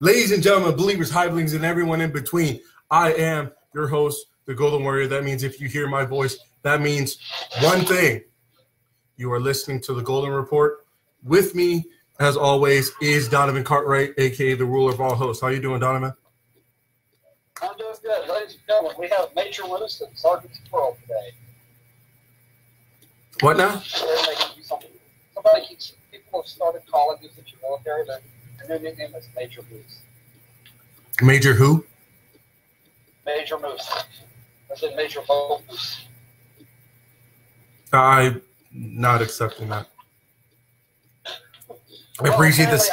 Ladies and gentlemen, believers, hivelings, and everyone in between, I am your host, the Golden Warrior. That means if you hear my voice, that means one thing. You are listening to the Golden Report. With me, as always, is Donovan Cartwright, a.k.a. the ruler of all hosts. How you doing, Donovan? I'm doing good. Ladies and gentlemen, we have Major Moose and Sergeant Squirrel today. What now? People have started calling you that you're military. Their new nickname is Major Moose. Major who? Major Moose. I said Major Moose. I'm not accepting that. I appreciate this.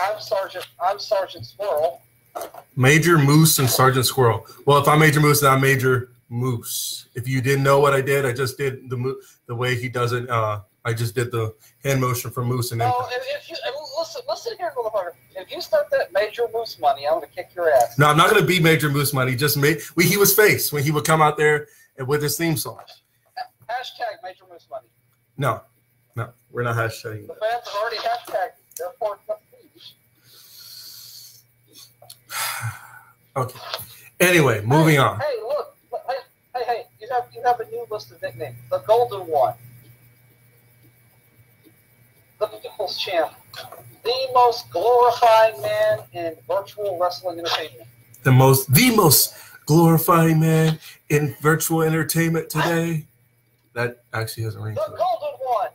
I'm Sergeant Squirrel. Major Moose and Sergeant Squirrel. Well, if I'm Major Moose, then I'm Major Moose. If you didn't know what I did, I just did the way he does it. I just did the hand motion for Moose and then. No, listen here, motherfucker. If you start that Major Moose money, I'm gonna kick your ass. No, I'm not gonna be Major Moose money. Just he was face when he would come out there and with his theme song. Hashtag Major Moose money. No, we're not hashtagging. The fans have already hashtagged. Therefore, okay. Anyway, moving on. Hey, look. Hey. You have a new list of nicknames. The Golden One. The People's Champ. The most glorifying man in virtual wrestling entertainment. The most glorifying man in virtual entertainment today. That actually has a ring to it. The Golden One.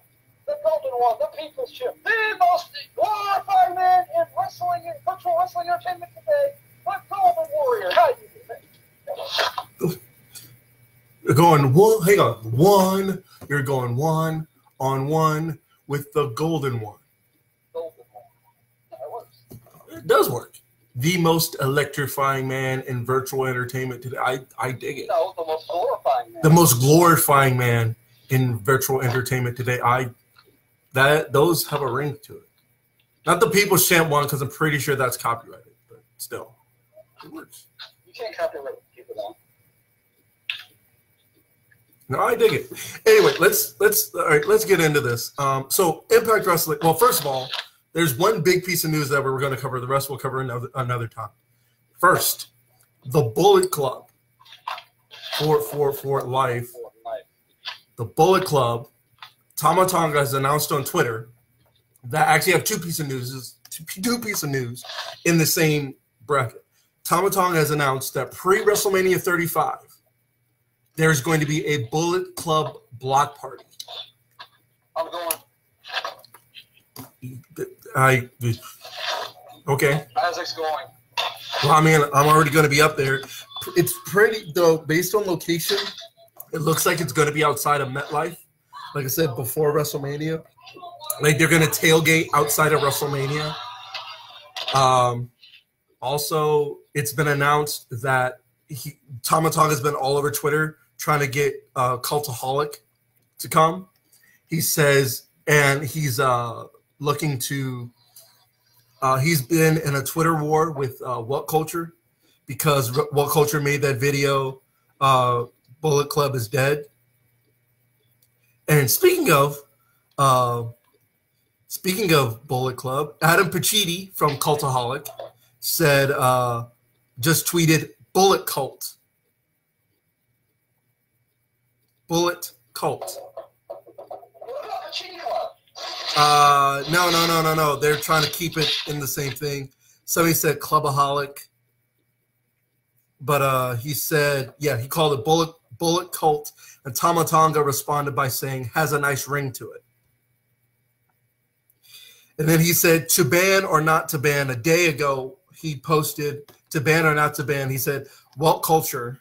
The Golden One. The People's Champ. The most glorifying man in virtual wrestling entertainment today. The Golden Warrior. How you doing? You're going one. Hang on. One. You're going one on one with the Golden One. Golden One. Yeah, it works. It does work. The most electrifying man in virtual entertainment today. I dig it. No, the most glorifying man. The most glorifying man in virtual entertainment today. Those have a ring to it. Not the People's Champ one, because I'm pretty sure that's copyrighted, but still, it works. You can't copyright people on. No, I dig it. Anyway, let's get into this. So Impact Wrestling. Well, first of all, there's one big piece of news that we're going to cover. The rest we'll cover another time. First, the Bullet Club for life. The Bullet Club. Tama Tonga has announced on Twitter that actually have two pieces of news in the same bracket. Tama Tonga has announced that pre-WrestleMania 35, there's going to be a Bullet Club block party. I'm going. Okay. Isaac's going. Well, I mean, I'm already going to be up there. It's pretty, though, based on location, it looks like it's going to be outside of MetLife. Like I said, before WrestleMania. Like, they're going to tailgate outside of WrestleMania. Also, it's been announced that Tama Tonga has been all over Twitter trying to get Cultaholic to come. He says, and he's looking to he's been in a Twitter war with What Culture because What Culture made that video, Bullet Club is dead. And speaking of Bullet Club, Adam Pacitti from Cultaholic said, just tweeted, Bullet Cult. Bullet Cult. No. They're trying to keep it in the same thing. Somebody said Clubaholic. But he said, yeah, he called it Bullet Cult. And Tama Tonga responded by saying, has a nice ring to it. And then he said, to ban or not to ban. A day ago, he posted, to ban or not to ban. He said, Walt Culture,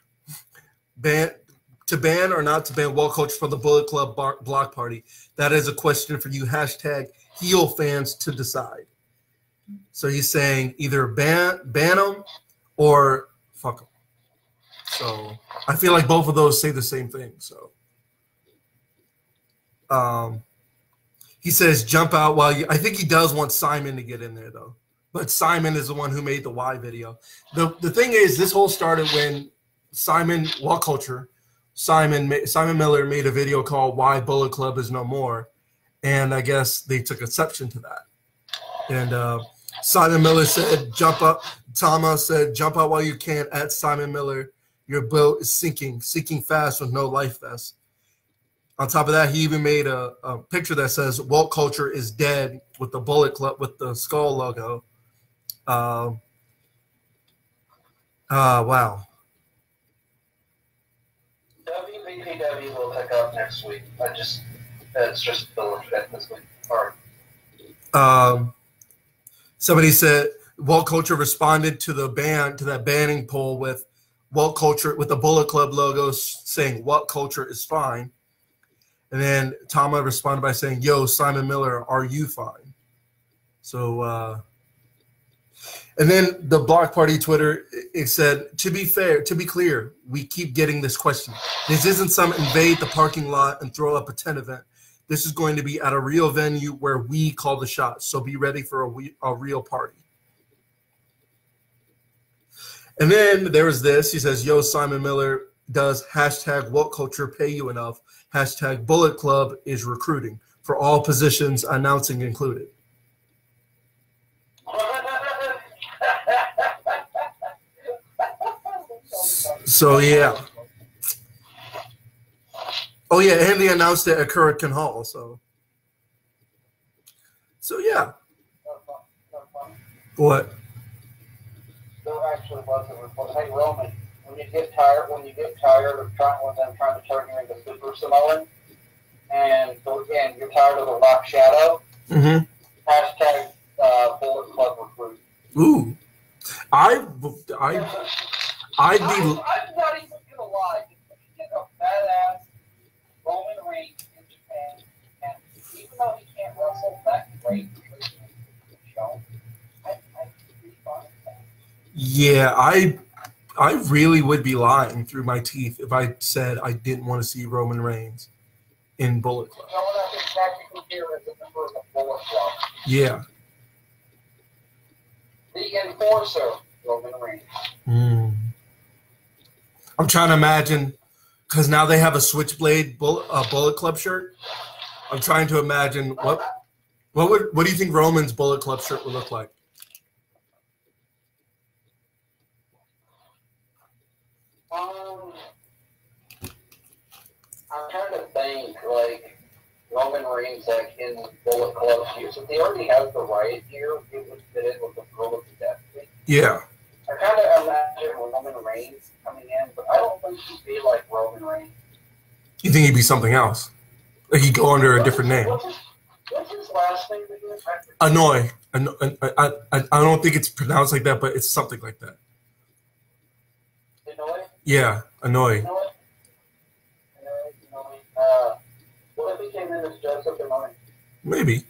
to ban or not to ban Walt Culture from the Bullet Club block party. That is a question for you, hashtag heel fans to decide. So he's saying either ban them or fuck them. So I feel like both of those say the same thing. So he says jump out while you. I think he does want Simon to get in there though. But Simon is the one who made the Y video. The thing is, this whole started when What Culture, Simon Miller made a video called Why Bullet Club is No More. And I guess they took exception to that. And Simon Miller said, "Jump up." Tama said, "Jump out while you can." At Simon Miller, your boat is sinking fast with no life vest. On top of that, he even made a picture that says "Woke culture is dead" with the Bullet Club with the skull logo. Wow. WBPW will pick up next week. It's just the this week. Somebody said Woke culture responded to that banning poll with Woke culture with the Bullet Club logo saying "Woke culture is fine," and then Tama responded by saying, "Yo, Simon Miller, are you fine?" So, and then the Block Party Twitter, it said, "To be clear, we keep getting this question. This isn't some invade the parking lot and throw up a tent event. This is going to be at a real venue where we call the shots. So be ready for a real party." And then there was this. He says, "Yo, Simon Miller, does hashtag woke culture pay you enough? Hashtag Bullet Club is recruiting for all positions, announcing included." So, yeah. Oh, yeah, and they announced it at Hurricane Hall. So yeah. What? There actually was a report. Hey, Roman, when you get tired of them trying to turn you into Super Samoan, and you're tired of the Rock Shadow, hashtag Bullet Club recruit. Ooh, I'd be. I'm not even gonna lie. If you get a badass Roman Reigns in Japan, and even though he can't wrestle that great, I'd be fine with that. Yeah, I really would be lying through my teeth if I said I didn't want to see Roman Reigns in Bullet Club. You know what I think technically here is a member of the Bullet Club. Yeah. The Enforcer, Roman Reigns. I'm trying to imagine, because now they have a Switchblade Bullet Club shirt. I'm trying to imagine what do you think Roman's Bullet Club shirt would look like? I'm trying to think, like, Roman Reigns, like, in Bullet Club shoes. If he already has the riot gear, it would fit in with the Girl of the Destiny. Yeah. I kind of imagine Roman Reigns coming in, but I don't think he'd be like Roman Reigns. You think he'd be something else? Like he'd go under a different name? What's his last name again? Anoy. I don't think it's pronounced like that, but it's something like that. Anoy? Yeah, Anoy. What if he came in as Joseph Anoy? Maybe.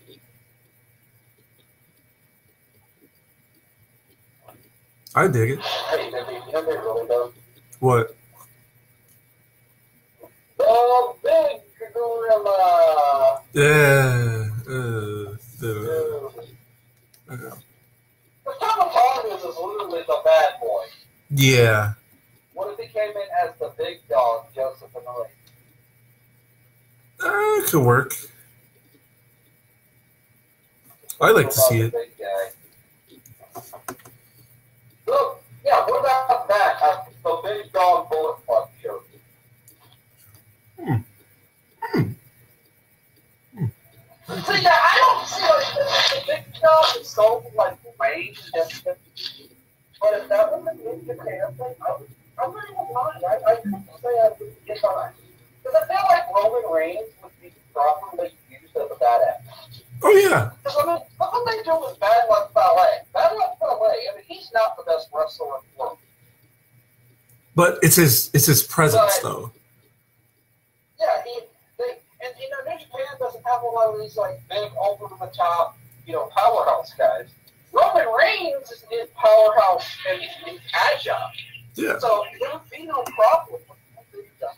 I dig it. Hey, that'd be really dope. What? Oh, big gorilla. Yeah. Tom Thomas is literally the bad boy. Yeah. What if he came in as the big dog, Joseph Anoy? It could work. I like to see it. Big guy. Look, yeah, what about that? The big dog Bullet Club show. See, yeah, I don't see like the big dog is so like range and everything. But if that was a big Japan thing, I really wouldn't mind. I couldn't say I would get behind. Because I feel like Roman Reigns would be properly used as a badass. Oh, yeah. Because, I mean, look what they do with Bad Luck Ballet. Bad Luck Ballet, I mean, he's not the best wrestler in the world. But it's his presence, though. Yeah, and you know, New Japan doesn't have a lot of these, like, big, over-the-top, powerhouse guys. Roman Reigns is in powerhouse and he's agile. Yeah. So there would be no problem with the big dog.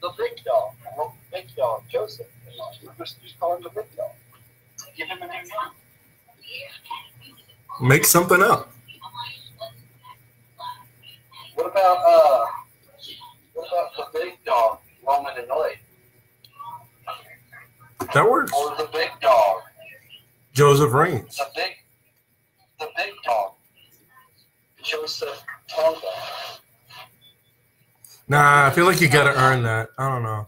The big dog. Big dog, Joseph. We're just calling him the big dog. Give him a name now. Make something up. What about the big dog, Roman Anoy? That works. Or the big dog. Joseph Reigns. the big dog, Joseph Tonga. Nah, I feel like you gotta earn that. I don't know.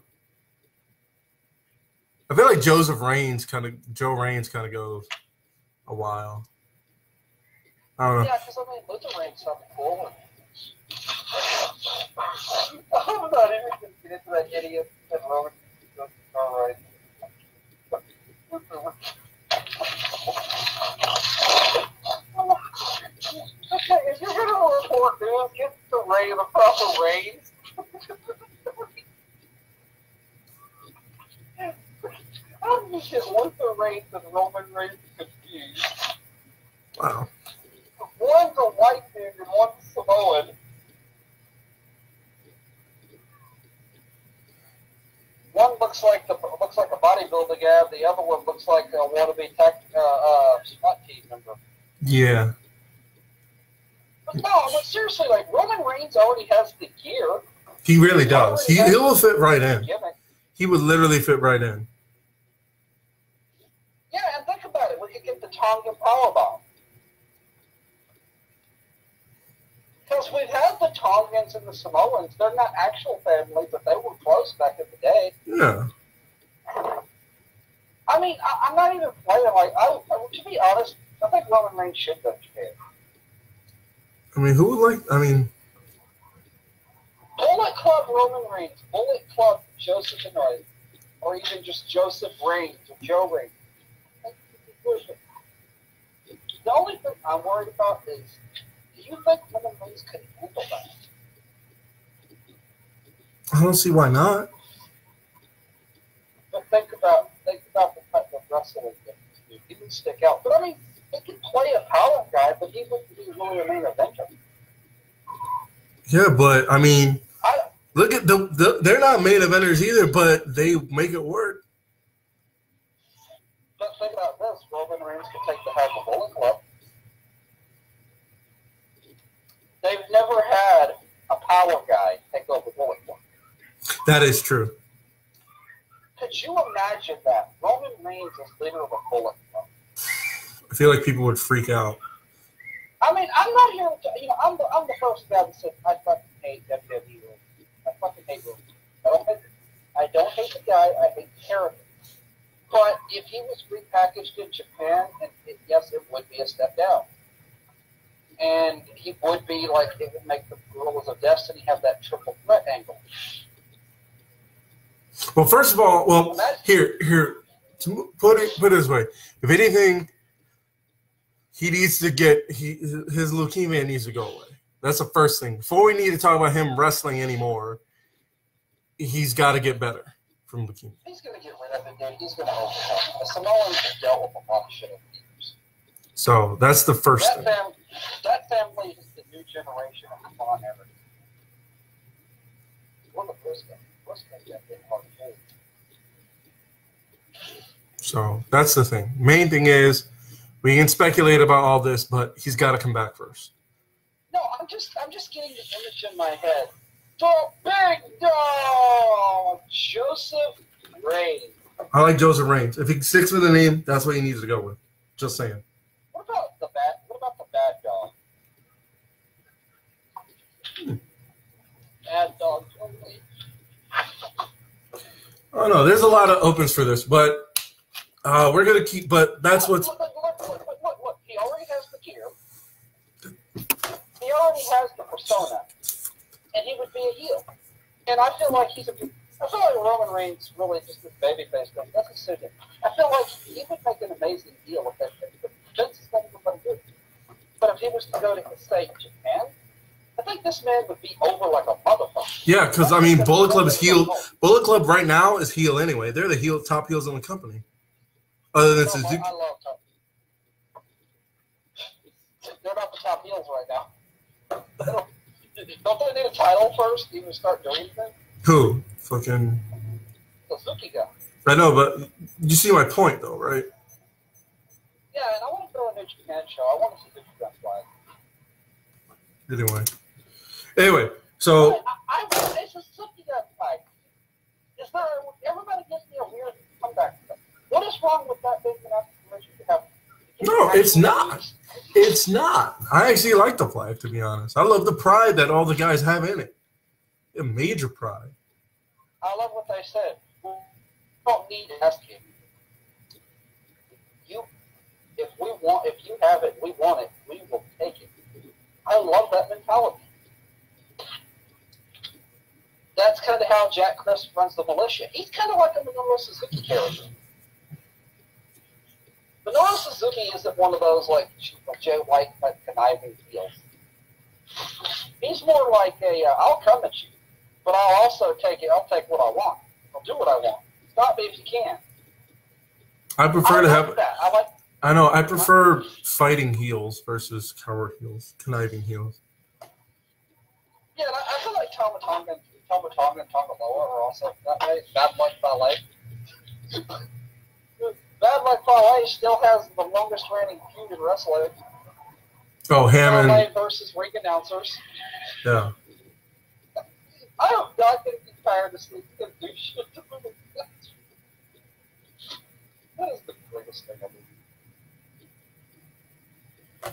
I feel like Joe Reigns kind of goes a while. I don't know. Yeah, because I mean, Luther Reigns something cool. I'm not even going to get into that idiot and Roman. All right. Okay, if you're going to report news, get the proper Reigns. How do you get Luther Reigns and Roman Reigns confused? Wow. One's a white dude and one's Samoan. One looks like a bodybuilding ab. The other one looks like a wannabe SWAT team member. Yeah. But no, but seriously, like Roman Reigns already has the gear. He really does. He will fit right in. Gimmick. He would literally fit right in. Yeah, and think about it. We could get the Tongan Powerbomb. Because we've had the Tongans and the Samoans. They're not actual family, but they were close back in the day. Yeah. I mean, I'm not even playing. Like, to be honest, I think Roman Reigns should go to Japan. I mean, who would like? I mean, Bullet Club Roman Reigns, Bullet Club Joseph Benoit, or even just Joseph Reigns or Joe Reigns. The only thing I'm worried about is, do you think Roman Reigns could handle that? I don't see why not. But think about the type of wrestling that he would stick out. But I mean, he could play a power guy, but he wouldn't be really a main eventer. Yeah, but I mean, look at they're not main eventers either, but they make it work. But think about this: Roman Reigns could take the head of the Bullet Club. They've never had a power guy take over Bullet Club. That is true. Could you imagine that? Roman Reigns is leader of a Bullet Club. I feel like people would freak out. I mean, I'm not here to, I'm the first guy that said I fucking hate WWE. I fucking hate Roman. I don't hate the guy. I hate the character. But if he was repackaged in Japan, and yes, it would be a step down. And he would be like, it would make the Gorillas of Destiny have that triple threat angle. Well, first of all, here, to put it this way, if anything, he needs to get his leukemia needs to go away. That's the first thing. Before we need to talk about him wrestling anymore, he's got to get better from leukemia. He's going to get rid of it, dude. He's going to overcome it. The Samoans have dealt with a lot of shit over the years. So that's the first thing. That family is the new generation of the Von Everett. We're the first guy. So that's the thing. Main thing is, we can speculate about all this, but he's got to come back first. No, I'm just getting the image in my head. The big dog, Joseph Reigns. I like Joseph Reigns. If he sticks with the name, that's what he needs to go with. Just saying. What about the bad dog? Bad dog. Oh no, there's a lot of opens for this, but we're gonna keep. But that's what's. Look. He already has the gear. He already has the persona, and he would be a heel. And I feel like I feel like Roman Reigns really just this babyface thing. That's a suit him. I feel like he would make an amazing deal with that. But Vince is not going to do. But if he was to go to say Japan, I think this man would be over like a motherfucker. Yeah, because I mean, Bullet Club is heel. Bullet Club right now is heel anyway. They're the top heels in the company. Other than Suzuki. I love top. They're not the top heels right now. Don't they need a title first to even start doing anything? Who? Fucking. Suzuki guy. I know, but you see my point, though, right? Yeah, and I want to throw a New Japan show. I want to see Suzuki guy fly. Anyway, so. It's a Suzuki guy fight. Everybody gives me a weird comeback. What is wrong with that being an aspiration to have? No, it's not. It's not. I actually like the flag, to be honest. I love the pride that all the guys have in it. A major pride. I love what they said. We don't need to ask you. If you have it, we want it, we will take it. I love that mentality. That's kind of how Jack Crisp runs the militia. He's kind of like a Minoru Suzuki character. Minoru Suzuki isn't one of those like Jay White type conniving deals. He's more like I'll come at you, but I'll also take it. I'll take what I want. I'll do what I want. Stop me if you can. I prefer to have that. I know. I prefer fighting heels versus coward heels, conniving heels. Yeah, I feel like Tama Tonga and Tongaloa are also that way. Bad Luck Ballet. Bad Luck Ballet still has the longest reigning feud in wrestling. Oh, Hammond Ballet versus ring announcers. Yeah. I am not going to be tired of seeing them do shit to ring announcers. That is the greatest thing ever.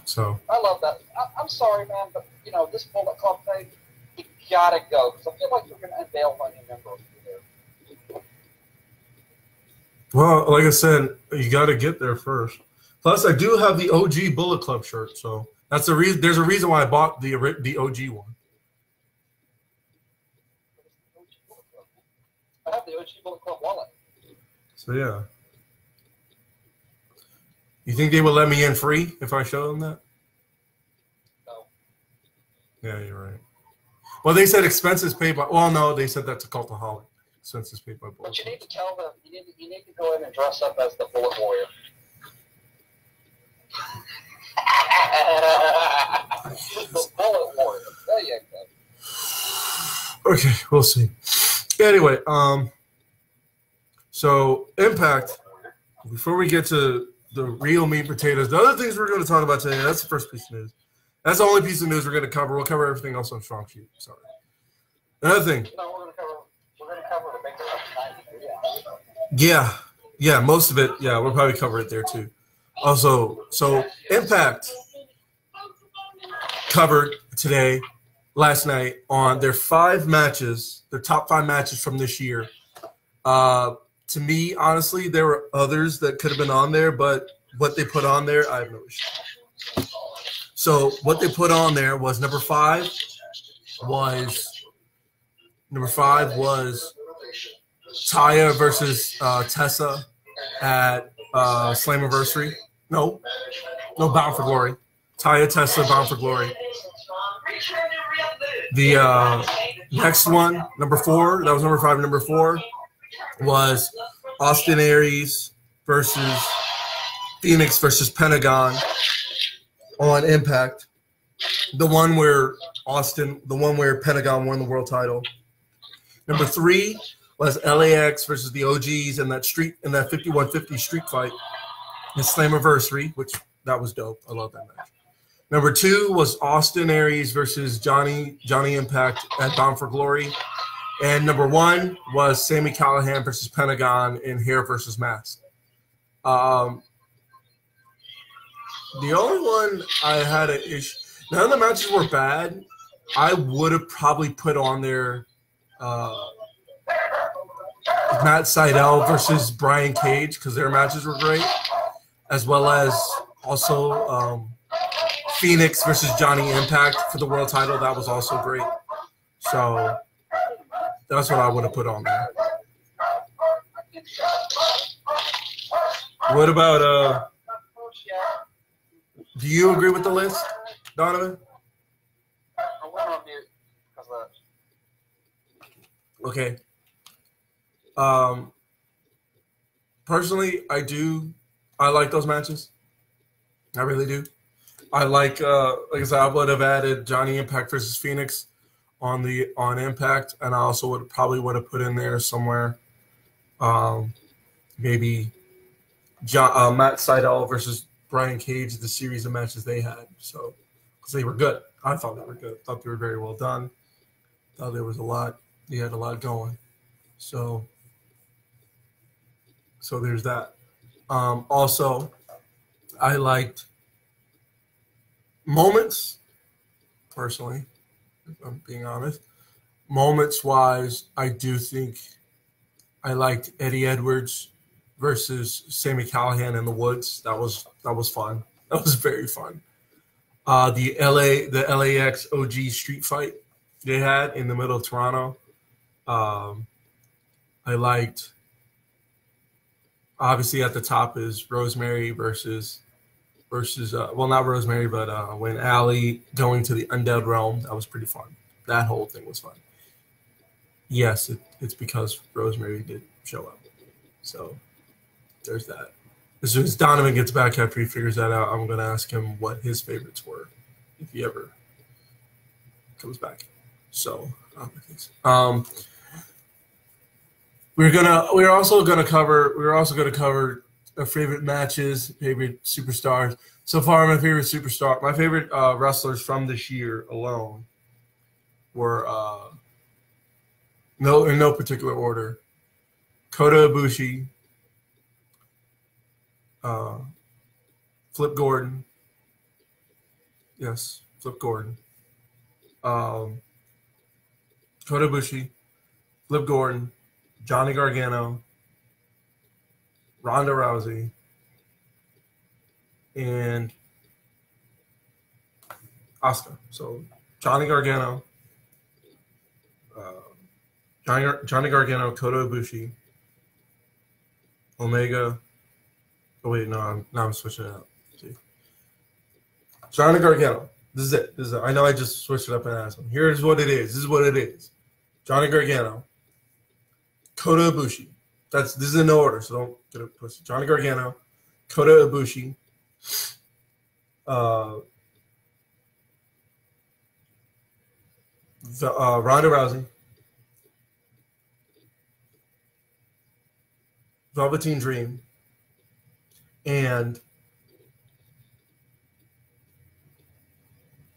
So I love that. I'm sorry, man, but this Bullet Club thing, you gotta go because I feel like you're going to unveil one new member there. well, like I said, you got to get there first. Plus, I do have the OG Bullet Club shirt, so that's the reason. There's a reason why I bought the OG one. I have the OG Bullet Club wallet. So yeah. You think they would let me in free if I show them that? No. Yeah, you're right. Well, they said expenses paid by. Well, no, they said that's a cultaholic. Expenses paid by Bullet. But you need to tell them. You need to go in and dress up as the Bullet Warrior. The Bullet Warrior. There you go. Okay, we'll see. Anyway, so Impact. Before we get to the real meat and potatoes, the other things we're going to talk about today, that's the first piece of news. That's the only piece of news we're going to cover. We'll cover everything else on Strong Sheet. Sorry. Another thing. No, we're going to cover the big stuff tonight. Yeah, most of it. Yeah, we'll probably cover it there too. Also, so Impact covered today, last night, on their 5 matches, their top 5 matches from this year. To me, honestly, there were others that could have been on there, but what they put on there, I have no issue. So what they put on there was number 5 was Taya versus Tessa at Slammiversary. No, Bound for Glory. Taya, Tessa, Bound for Glory. The next one, number 4, that was number 5. Number 4 was Austin Aries versus Phoenix versus Pentagon on Impact. The one where Pentagon won the world title. Number 3 was LAX versus the OGs in that 5150 street fight in Slammiversary, which that was dope. I love that match. Number 2 was Austin Aries versus Johnny Impact at Bound for Glory. And number 1 was Sami Callihan versus Pentagon in Hair versus Mask. The only one I had an issue. None of the matches were bad. I would have probably put on there Matt Sydal versus Brian Cage because their matches were great, as well as also Phoenix versus Johnny Impact for the world title. That was also great. So that's what I would have put on there. What about do you agree with the list, Donovan? I went on mute because of that. Okay. Personally, I like those matches. I really do. I like I said, I would have added Johnny Impact versus Phoenix on Impact, and I also would have put in there somewhere, maybe Matt Sydal versus Brian Cage, the series of matches they had. So, because they were good, I thought they were good. I thought they were very well done. Thought there was a lot. They had a lot going. So there's that. Also, I liked moments, personally, if I'm being honest, moments wise, I do think I liked Eddie Edwards versus Sami Callihan in the Woods. That was fun. That was very fun. The LAX OG street fight they had in the middle of Toronto. I liked. Obviously, at the top is Rosemary versus well, not Rosemary, but when Allie going to the Undead Realm, that was pretty fun. That whole thing was fun. Yes, it's because Rosemary did show up. So there's that. As soon as Donovan gets back after he figures that out, I'm going to ask him what his favorites were if he ever comes back. So we're also gonna cover our favorite matches, favorite superstars. So far, my favorite wrestlers from this year alone were in no particular order: Kota Ibushi, Flip Gordon. Yes, Flip Gordon. Kota Ibushi, Flip Gordon, Johnny Gargano, Ronda Rousey, and Asuka. So Johnny Gargano, Johnny Gargano, Kota Ibushi, Omega. Oh wait, no, I'm switching it up. See, Johnny Gargano. This is it. I know I just switched it up and asked him. Here's what it is. This is what it is. Johnny Gargano, Kota Ibushi. This is in no order, so don't get it twisted. Johnny Gargano, Kota Ibushi, Ronda Rousey, Velveteen Dream, and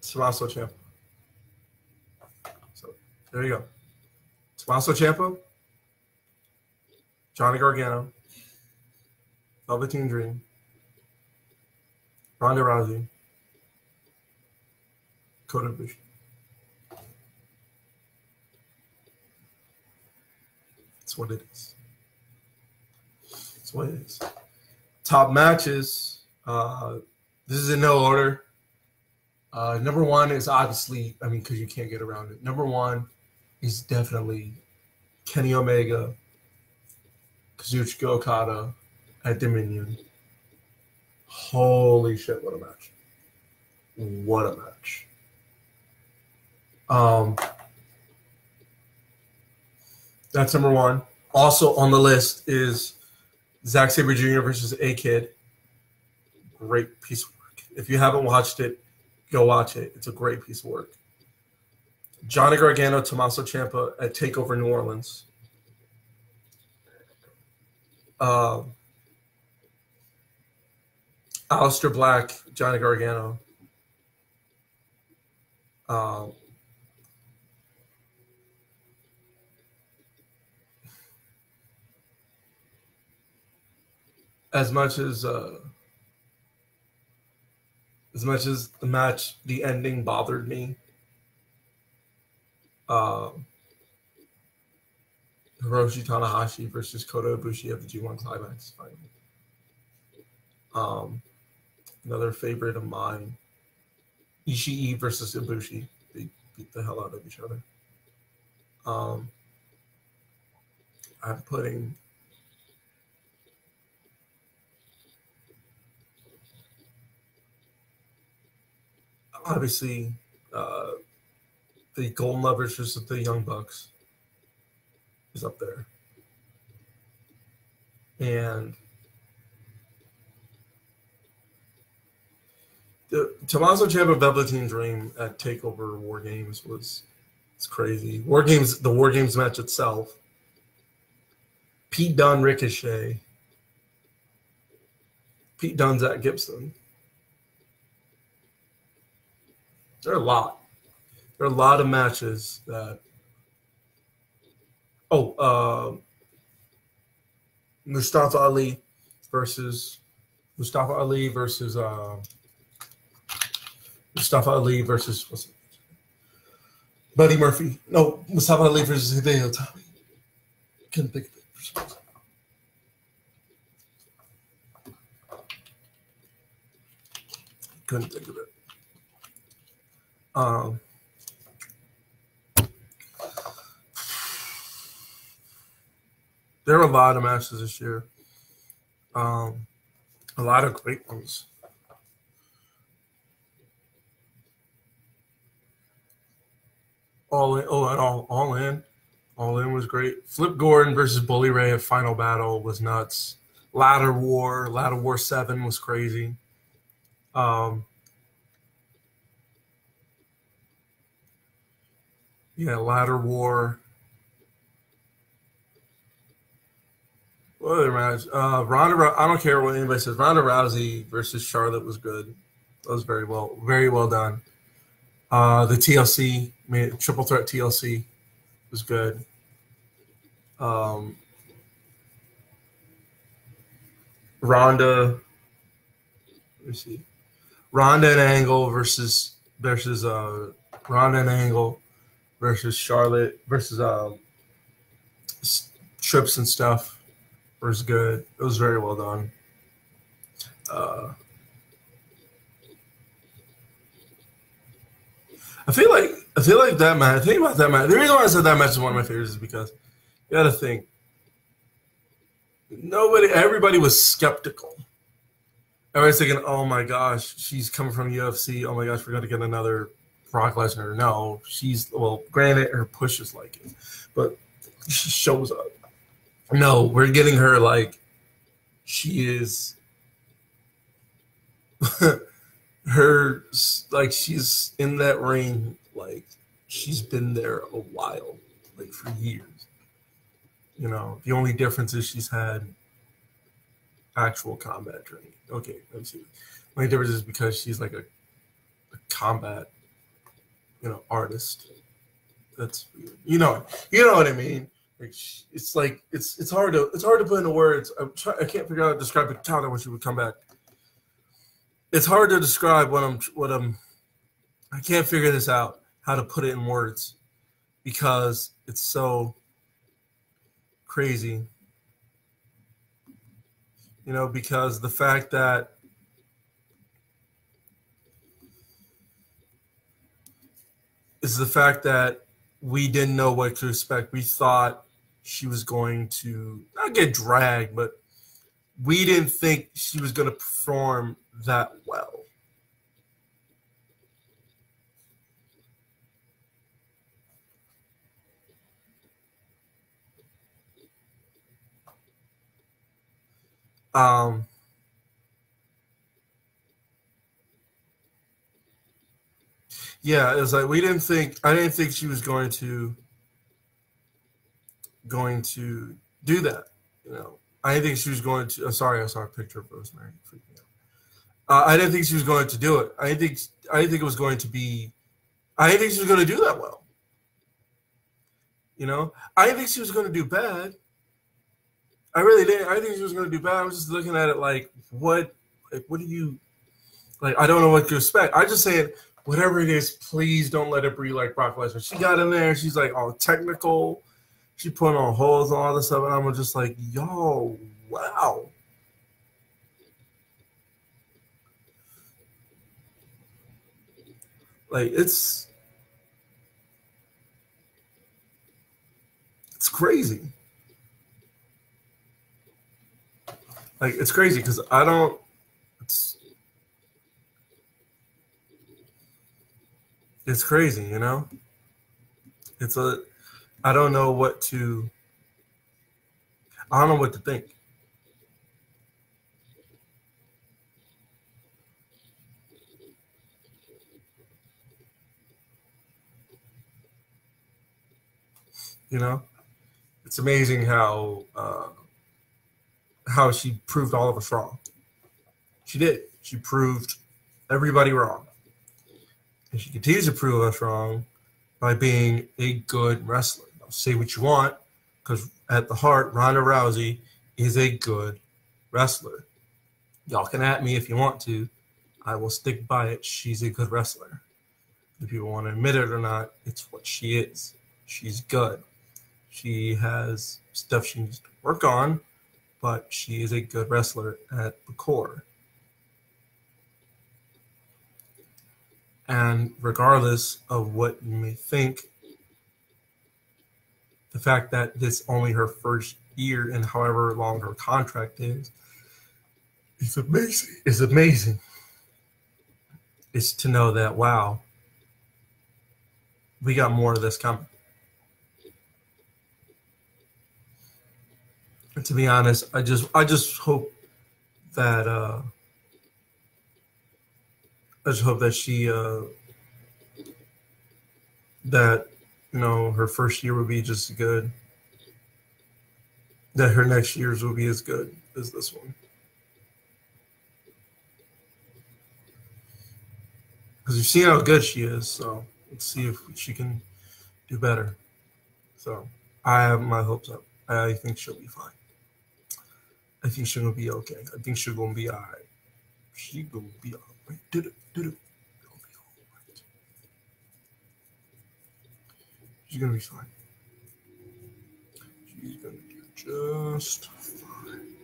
Tommaso Ciampa. So there you go. Tommaso Ciampa, Johnny Gargano, Velveteen Dream, Ronda Rousey, Kota Ibushi. That's what it is. That's what it is. Top matches. This is in no order. Number one is obviously, because you can't get around it. Number one is definitely Kenny Omega, Kazuchika Okada at Dominion. Holy shit, what a match. What a match. That's number one. Also on the list is Zack Sabre Jr. versus A-Kid. Great piece of work. If you haven't watched it, go watch it. It's a great piece of work. Johnny Gargano, Tommaso Ciampa at TakeOver New Orleans. Aleister Black, Johnny Gargano. As much as the match, the ending bothered me. Hiroshi Tanahashi versus Kota Ibushi at the G1 Climax final. Another favorite of mine, Ishii versus Ibushi. They beat the hell out of each other. I'm putting obviously the Golden Lovers versus the Young Bucks is up there. And the Tommaso Ciampa Velveteen Dream at TakeOver War Games it's crazy. The War Games match itself. Pete Dunne Ricochet. Pete Dunne's at Gibson. There are a lot. There are a lot of matches that. Mustafa Ali versus Mustafa Ali versus Buddy Murphy. No, Mustafa Ali versus Hideo Itami. Couldn't think of it for some reason. Couldn't think of it. There were a lot of matches this year. A lot of great ones. All in was great. Flip Gordon versus Bully Ray at Final Battle was nuts. Ladder War 7 was crazy. Yeah, Ladder War. What other match? Ronda. I don't care what anybody says. Ronda Rousey versus Charlotte was good. That was very well done. The TLC, triple threat TLC, was good. Ronda. Let me see. Ronda and Angle versus Ronda and Angle versus Charlotte versus Trips and stuff was good. It was very well done. I feel like that match. Think about that match. The reason why I said that match is one of my favorites is because you got to think. Everybody was skeptical. Everybody's thinking, "Oh my gosh, she's coming from UFC. Oh my gosh, we're gonna get another Brock Lesnar." No, granted, her push is like it, but she shows up. No, we're getting her like she is. She's in that ring, like she's been there a while, like for years. The only difference is she's had actual combat training. Okay, let me see. The only difference is because she's like a combat, artist. That's weird. You know what I mean. It's hard to put into words. I can't figure out how to describe it. Tell her when she would come back. It's hard to describe I can't figure this out, how to put it in words, because it's so crazy. Because the fact that we didn't know what to expect. We thought she was going to not get dragged, but we didn't think she was going to perform that well. Yeah, it was like I didn't think she was going to do that. I didn't think she was going to. Sorry, I saw a picture of Rosemary. Freaking out. I didn't think she was going to do it. I didn't think it was going to be. I didn't think she was going to do that well. I didn't think she was going to do bad. I really didn't. I didn't think she was going to do bad. I was just looking at it like, what do you like? I don't know what to expect. I just saying, whatever it is, please don't let it be like Brock Lesnar. She got in there. She's like all technical. She put on holes and all this stuff, and I'm just like, yo, wow. Like it's crazy. Like it's crazy because I don't. It's crazy, I don't know what to think. It's amazing how she proved all of us wrong. She did. She proved everybody wrong. And she continues to prove us wrong by being a good wrestler. Now, say what you want, because at the heart, Ronda Rousey is a good wrestler. Y'all can at me if you want to. I will stick by it. She's a good wrestler. If people want to admit it or not, it's what she is. She's good. She has stuff she needs to work on, but she is a good wrestler at the core. And regardless of what you may think, the fact that this only her first year and however long her contract is amazing. It's amazing. It's to know that, wow, we got more of this coming. And to be honest, I just hope that she that her first year would be just as good. That her next years will be as good as this one. Because you've seen how good she is, so let's see if she can do better. So I have my hopes up. I think she'll be fine. I think she's gonna be okay. I think she's gonna be alright. She's gonna be alright. Did it. She's gonna be fine. She's gonna do just fine.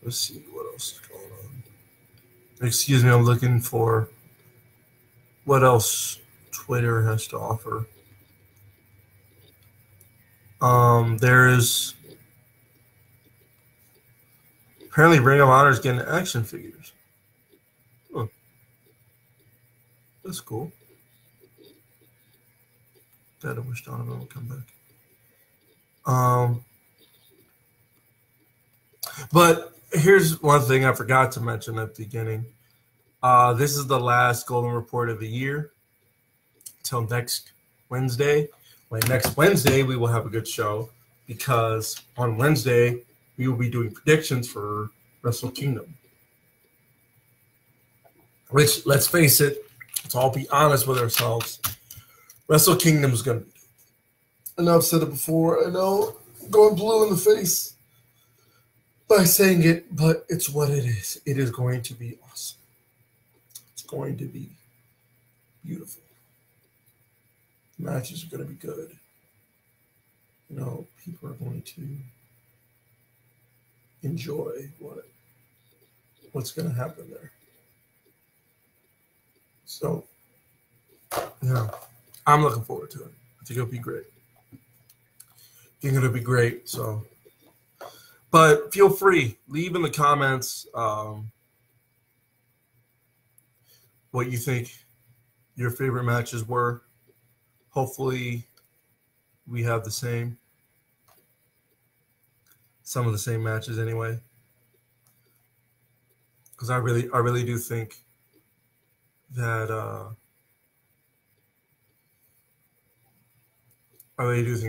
Let's see what else is going on. Excuse me, I'm looking for what else Twitter has to offer. There's apparently Ring of Honor is getting action figures. Huh. That's cool. I wish Donovan would come back. But here's one thing I forgot to mention at the beginning. This is the last Golden Report of the year. Till next Wednesday. Next Wednesday we will have a good show because on Wednesday we will be doing predictions for Wrestle Kingdom. Which, let's face it, let's all be honest with ourselves. Wrestle Kingdom is going to be. I know I've said it before. I know I'm going blue in the face by saying it, but it's what it is. It is going to be awesome. It's going to be beautiful. The matches are going to be good. People are going to enjoy what's going to happen there. So, I'm looking forward to it. I think it'll be great. So, but feel free, leave in the comments what you think your favorite matches were. Hopefully, we have some of the same matches anyway. Because I really do think that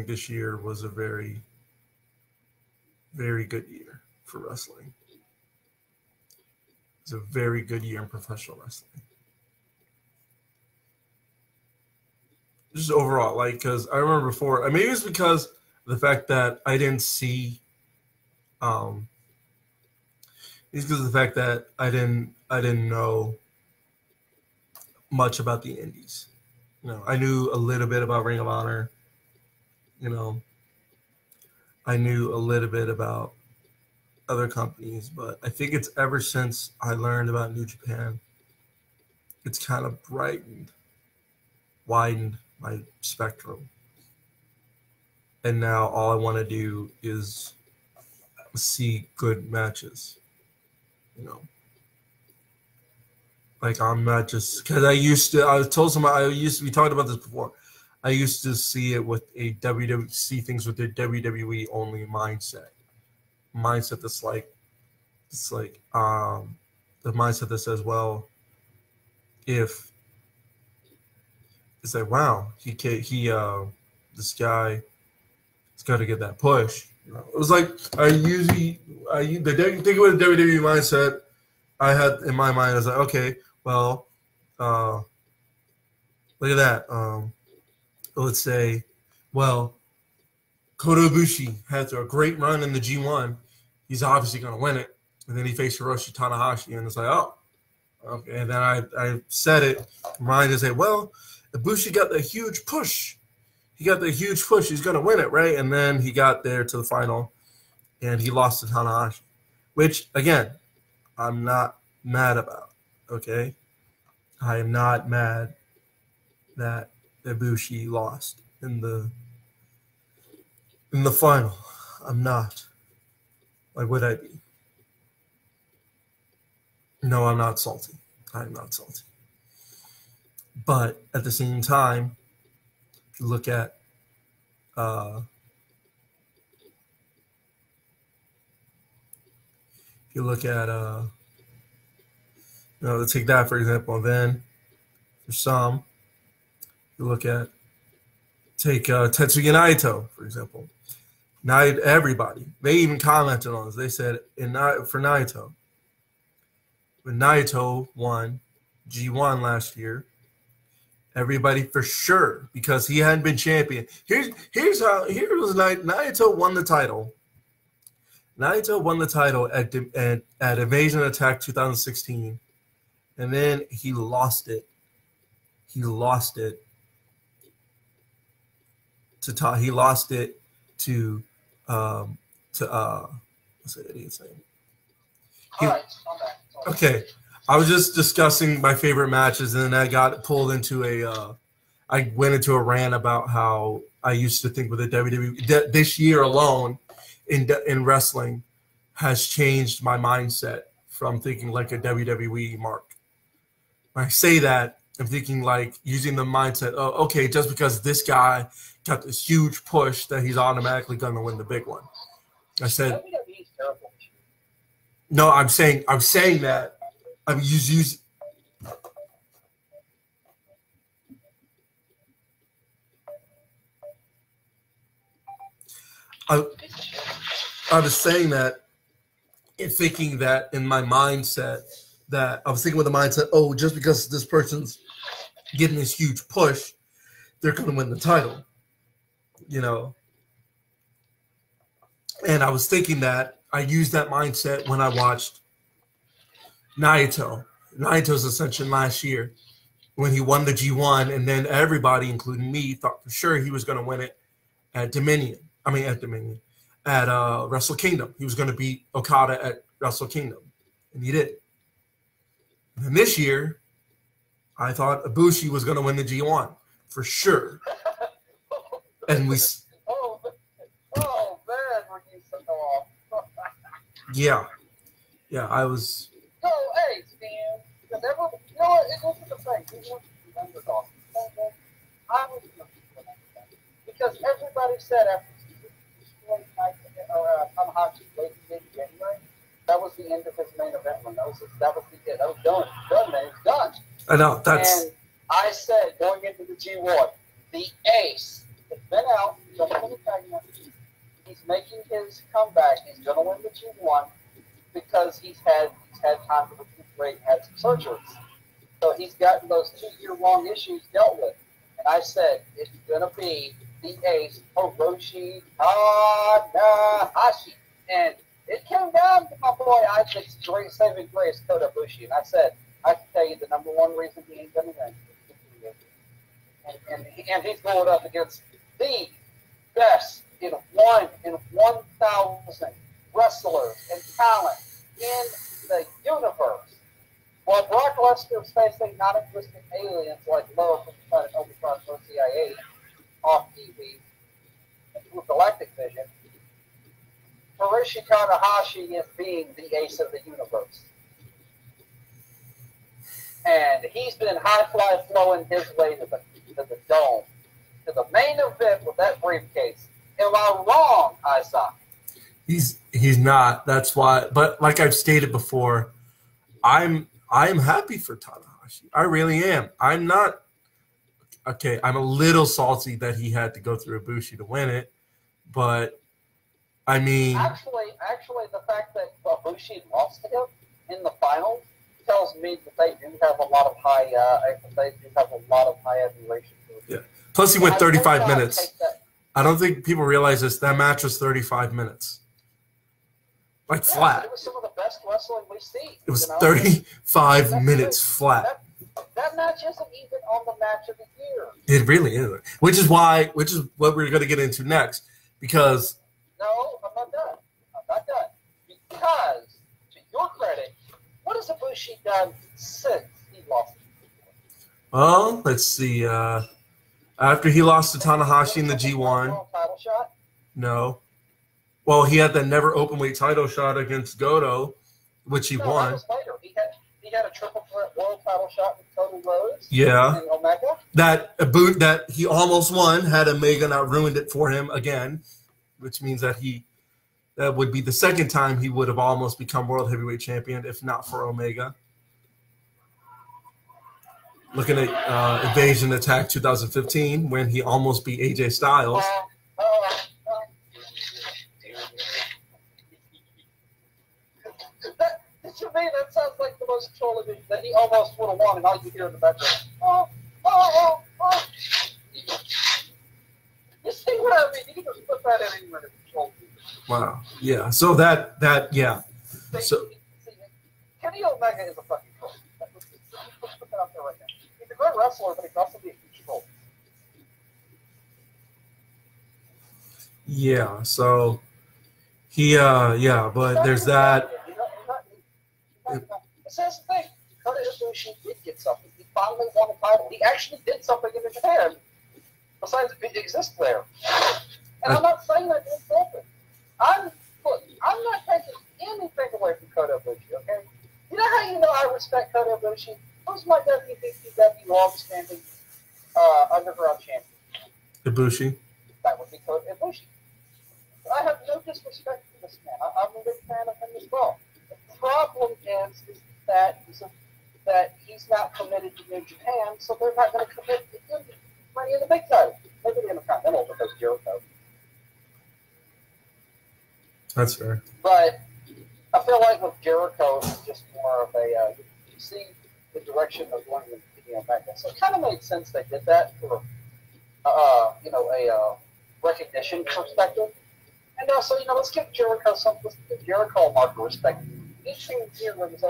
this year was a very, very good year for wrestling. It's a very good year in professional wrestling. Just overall, because I remember before, maybe it's because of the fact that I didn't see, it's because of the fact that I didn't know much about the indies. I knew a little bit about Ring of Honor. I knew a little bit about other companies, but I think it's ever since I learned about New Japan, it's kind of widened my spectrum. And now all I want to do is see good matches. I'm not just, because we talked about this before. I used to see it with see things with a WWE only mindset. That's the mindset that says, well, if it's like, wow, this guy has got to get that push. It was like the thing with the WWE mindset I had in my mind is like, okay, well, look at that. Let's say, well, Kota Ibushi had a great run in the G1. he's obviously going to win it. And then he faced Hiroshi Tanahashi, and it's like, oh, okay. And then I said it. Ryan said, well, Ibushi got the huge push. He got the huge push. He's going to win it, right? And then he got there to the final, and he lost to Tanahashi, which, again, I'm not mad about, okay? I am not mad that Ibushi lost in the final. I'm not. Why would I be? No, I'm not salty. I'm not salty. But at the same time, if you look at let's take that for example. And then for some, you look at Tetsuya Naito, for example. Everybody, they even commented on this. They said for Naito, when Naito won G1 last year, everybody for sure, because he hadn't been champion. Here was Naito won the title. Naito won the title at Invasion Attack 2016, and then he lost it. He lost it to what's the idiot's name? Okay, I was just discussing my favorite matches, and then I got pulled into I went into a rant about how I used to think with the WWE this year alone in wrestling has changed my mindset from thinking like a WWE mark. When I say that, I'm thinking like using the mindset, oh, okay, just because this guy got this huge push that he's automatically going to win the big one. I said, no, I'm saying that I'm using. I was saying that and thinking that in my mindset that I was thinking with the mindset, oh, just because this person's getting this huge push, they're going to win the title, you know. And I was thinking that I used that mindset when I watched Naito's Ascension last year when he won the G1, and then everybody, including me, thought for sure he was going to win it at Wrestle Kingdom. He was going to beat Okada at Wrestle Kingdom, and he did. And then this year, I thought Ibushi was going to win the G1 for sure. And we. Oh man, we're getting so off. Yeah, I was. No, hey, Stan. Because everyone, you know what? It wasn't the thing. We want to be underdogs. I was because everybody said after Tanahashi late in January, that was the end of his main event run. That was it. That was done, man. It's done. I know that's. And I said going into the G1, the ace has been out. He's going to win the tag match. He's making his comeback. He's going to win the G1 because he's had time to recuperate, had some surgeries. So he's gotten those 2-year-long issues dealt with. And I said it's going to be the ace, Hiroshi Tanahashi. And it came down to my boy Isaac's saving grace, Kota Ibushi. And I said, I can tell you the number one reason he ain't going to win. And he's going up against the best in 1,000 wrestlers and talent in the universe. While Brock Lesnar is facing non-existent aliens like Laura from Planet Omicron or CIA off TV through Galactic Vision, Hiroshi Tanahashi is being the ace of the universe. And he's been high-fly flowing his way to the dome, to the main event with that briefcase. Am I wrong, Isaac? He's not. That's why. But like I've stated before, I'm happy for Tanahashi. I really am. I'm not. Okay, I'm a little salty that he had to go through Ibushi to win it, but I mean, actually, the fact that Ibushi lost to him in the finals tells me that they do have a lot of high admiration for him. Yeah. Plus, he went 35 minutes. I don't think people realize this. That match was 35 minutes. like Yeah, flat. it was some of the best wrestling we see. It was you know? 35 That's minutes the- flat. That match isn't even on the match of the year. It really isn't. Which is what we're going to get into next. Because, No, I'm not done. I'm not done. Because, to your credit, what has Ibushi done since he lost? well, let's see. After he lost to Tanahashi in the G1, World title shot? no. Well, he had the never openweight title shot against Goto, which he No, won. that was later. He had a triple threat world title shot with Cody Rhodes. Yeah. And Omega. That he almost won had Omega not ruined it for him again, which means that that would be the second time he would have almost become world heavyweight champion if not for Omega. Looking at Invasion Attack 2015 when he almost beat AJ Styles. To me, that sounds like the most trolling thing that he almost would have won, and all you hear in the background. Oh. You see what I mean? You can just put that in anywhere to control people. Wow. Yeah. So that yeah. So Kenny Omega is a fucking troll. Let's put that out there right now. He's a great wrestler, but he can also be a huge troll. yeah. So he but there's that. So that's the thing. Kota Ibushi did get something. He finally won a title. He actually did something in Japan besides it exists there. And I'm not saying that it's open. I'm not taking anything away from Kota Ibushi, okay? You know how you know I respect Kota Ibushi? Who's my WCW long-standing underground champion? Ibushi. That would be Kota Ibushi. I have no disrespect for this man. I'm a big fan of him as well. The problem is that he's not committed to New Japan, so they're not going to commit to him for any of the big titles. Maybe the Intercontinental because Jericho. That's fair. But I feel like with Jericho, it's just more of a you see the direction of going with Omega. So it kind of made sense they did that for a recognition perspective. And also, let's give Jericho a mark of respect. He came here with his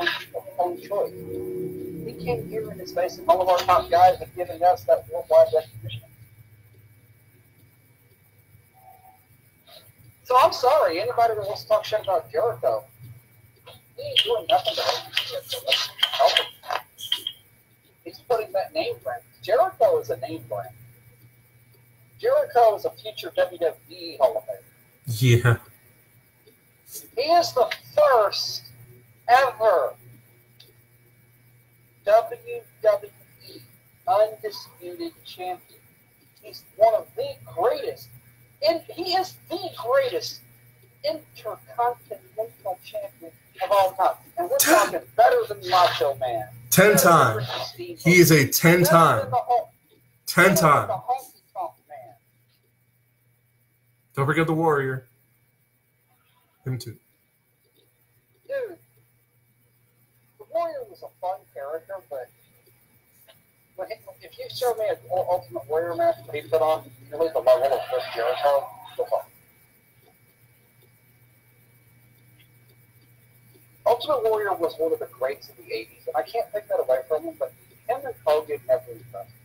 own choice. He came here and is facing all of our top guys and giving us that worldwide recognition. So I'm sorry, anybody that wants to talk shit about Jericho, he ain't doing nothing to help him. He's putting that name brand. Jericho is a name brand. Jericho is a future WWE Hall of Famer. Yeah. He is the first ever WWE undisputed champion. He's one of the greatest, and he is the greatest intercontinental champion of all time. And we're talking better than Macho Man. 10 time. He is a 10-time. 10-time. Don't forget the Warrior. Him too. Dude, the Warrior was a fun character, but if you show me an Ultimate Warrior match that he put on, really the level of Chris Jericho, so fun. Ultimate Warrior was one of the greats of the 80s, and I can't take that away from him, but him and Hogan never impressed me.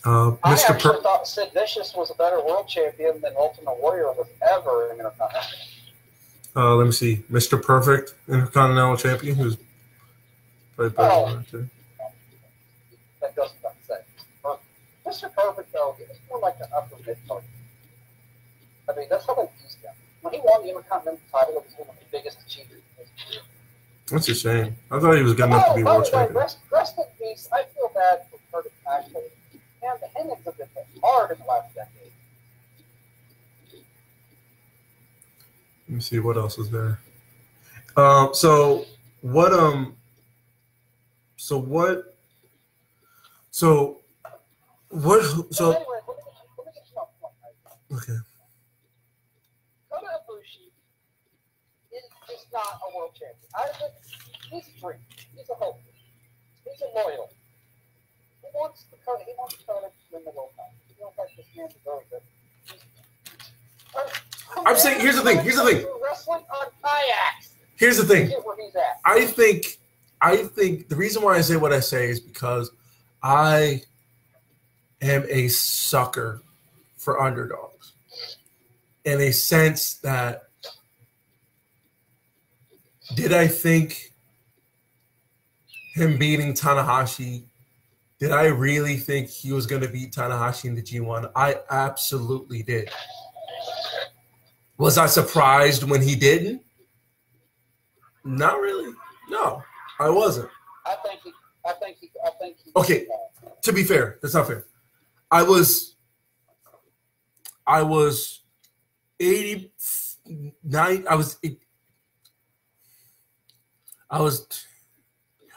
I actually thought Sid Vicious was a better world champion than Ultimate Warrior was ever in Intercontinental. Let me see. Mr. Perfect, Intercontinental Champion, who's played by too. That doesn't say. Mr. Perfect, though, he was more like an upper mid-card. I mean, that's how they used him. When he won the Intercontinental title, it was one of the biggest achievements in his career. That's a shame. I thought he was good enough to be world champion. Rest in peace. I feel bad for Curtis Axel. And the Hendricks have been hit hard in the last decade. Let me see what else is there. So what okay. Anyway, let me get you off point. Okay. Kota Ibushi is not a world champion. He's a dream. He's a hope. He's a loyal. He wants Kota to win the world title. He feels like this man's very good. I'm saying, here's the thing. Wrestling on kayaks. Here's the thing. Get where he's at. I think the reason why I say what I say is because I am a sucker for underdogs, in a sense that, did I think him beating Tanahashi, did I really think he was going to beat Tanahashi in the G1? I absolutely did. Was I surprised when he didn't? Not really. No, I wasn't. I think he. Okay, to be fair, that's not fair. I was 89. I was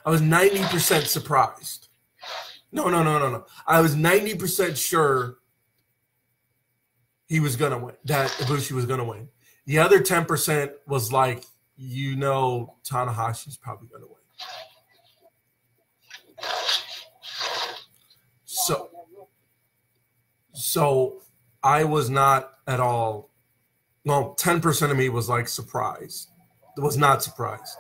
90% surprised. No. I was 90% sure he was gonna win. That Ibushi was gonna win. The other 10% was like, Tanahashi's probably gonna win. So I was not at all. No, 10% of me was like surprised. It was not surprised.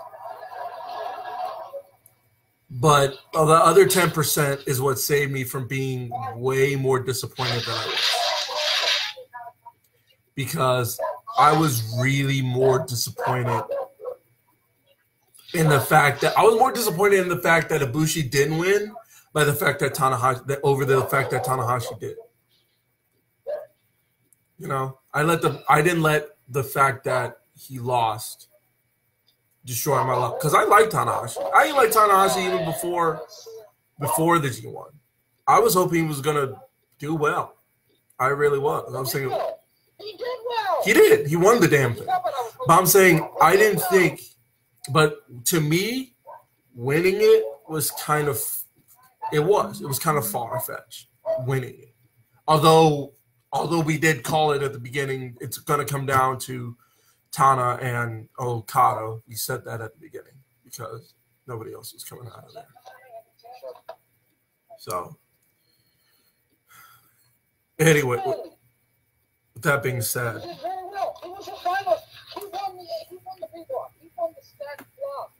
But the other 10% is what saved me from being way more disappointed than I was. Because I was really more disappointed in the fact that Ibushi didn't win by the fact that Tanahashi did. I didn't let the fact that he lost destroy my love, because I like Tanahashi. I like Tanahashi even before the G1. I was hoping he was gonna do well. I really was. I was thinking he did well. He did. He won the damn thing. But I'm saying I didn't think. But to me, winning it was kind of. It was kind of far-fetched winning it. Although we did call it at the beginning, it's gonna come down to Tana and Okada. We said that at the beginning because nobody else was coming out of there. So, anyway, with that being said, He did very well. He was a finalist. He won the big one. He won the stacked block.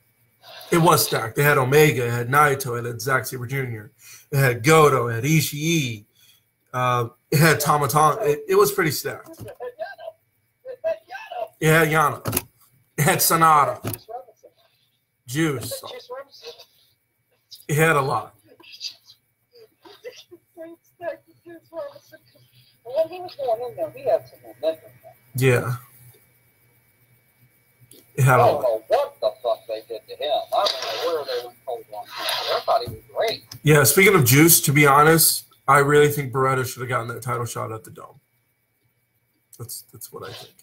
it was stacked. They had Omega, it had Naito, it had Zack Sabre Jr., it had Goto, it had Ishii, it had Tama Tonga. It was pretty stacked. It had Yano. It had Sonata. Juice. It had a lot. When he was going in there, he had some momentum. Yeah. It had a I lot. don't know what the fuck they did to him. I don't know where they went cold on him. I thought he was great. Yeah, speaking of Juice, to be honest, I really think Beretta should have gotten that title shot at the Dome. That's what I think.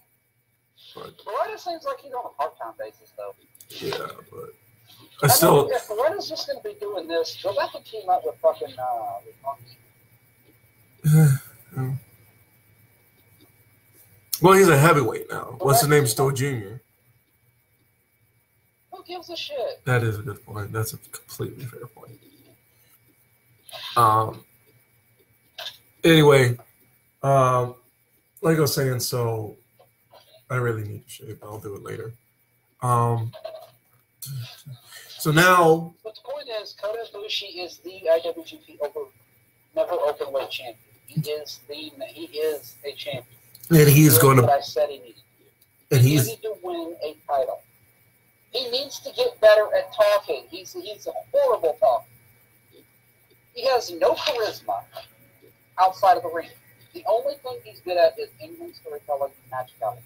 But Beretta seems like he's on a part-time basis, though. yeah, but I still. if Beretta's just going to be doing this, go back and team up with fucking with Monkey. Well, he's a heavyweight now. What's his name? Still Junior. Who gives a shit? That is a good point. That's a completely fair point. Anyway, like I was saying, so I really need to shave. I'll do it later. So now. But the point is, Kota Ibushi is the IWGP never openweight champion. He is a champion. And he's going What to. I said he needed. And He he's. needs to win a title. He needs to get better at talking. He's a horrible talker. He has no charisma outside of the ring. The only thing he's good at is in-ring storytelling and match telling.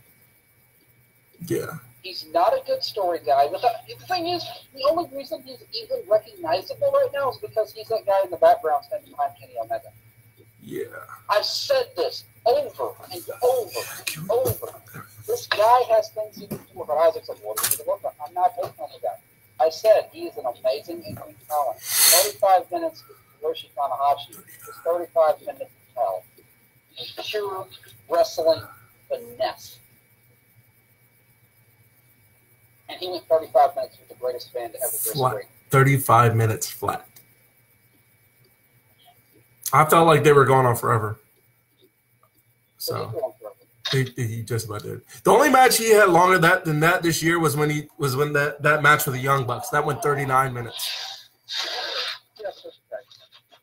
Yeah. He's not a good story guy. The thing is, the only reason he's even recognizable right now is because he's that guy in the background standing behind Kenny Omega. Yeah. I've said this over and over and over. This guy has things he needs to work on. Isaac said, what do you need to work on? I'm not working on the guy. I said he is an amazing in-ring talent. 35 minutes with Hiroshi Tanahashi is 35 minutes of hell. It's pure wrestling finesse. And he went 35 minutes with the greatest band to ever grace the ring. 35 minutes flat. I felt like they were going on forever. So, He just about did. The only match he had longer than that this year was when that match with the Young Bucks. That went 39 minutes.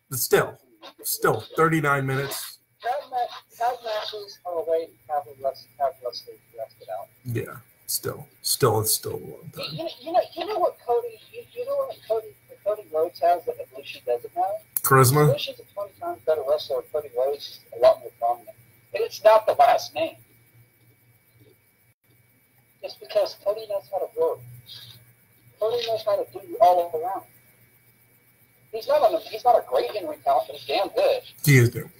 But still 39 minutes. Tag matches are a way to have wrestlers rested out. Yeah, still it's still a long time. You know what Cody Rhodes has that Ibushi doesn't have? Charisma. Ibushi's a 20 times better wrestler. Cody Rhodes is a lot more dominant. And it's not the last name. It's because Cody knows how to work. Cody knows how to do all around. He's not a great in-ring talent, but he's damn good. He is damn good.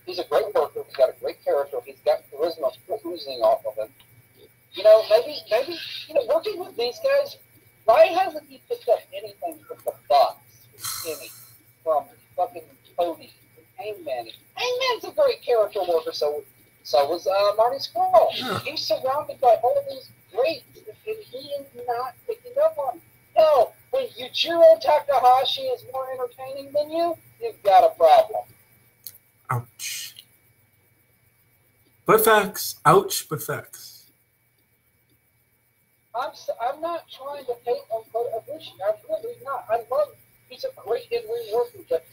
He's a great worker. He's got a great character. He's got charisma oozing off of him. Maybe working with these guys, why hasn't he picked up anything from the Bucks, from Kenny, from fucking Cody, from Hangman? Hangman's a great character worker, so was Marty Scurll. Yeah. He's surrounded by all of these greats, and he is not picking up on them. No, when Yujiro Takahashi is more entertaining than you've got a problem. Ouch. But facts. Ouch, but facts. I'm not trying to hate on Ibushi. I'm really not. I love him. He's a great in-ring worker, but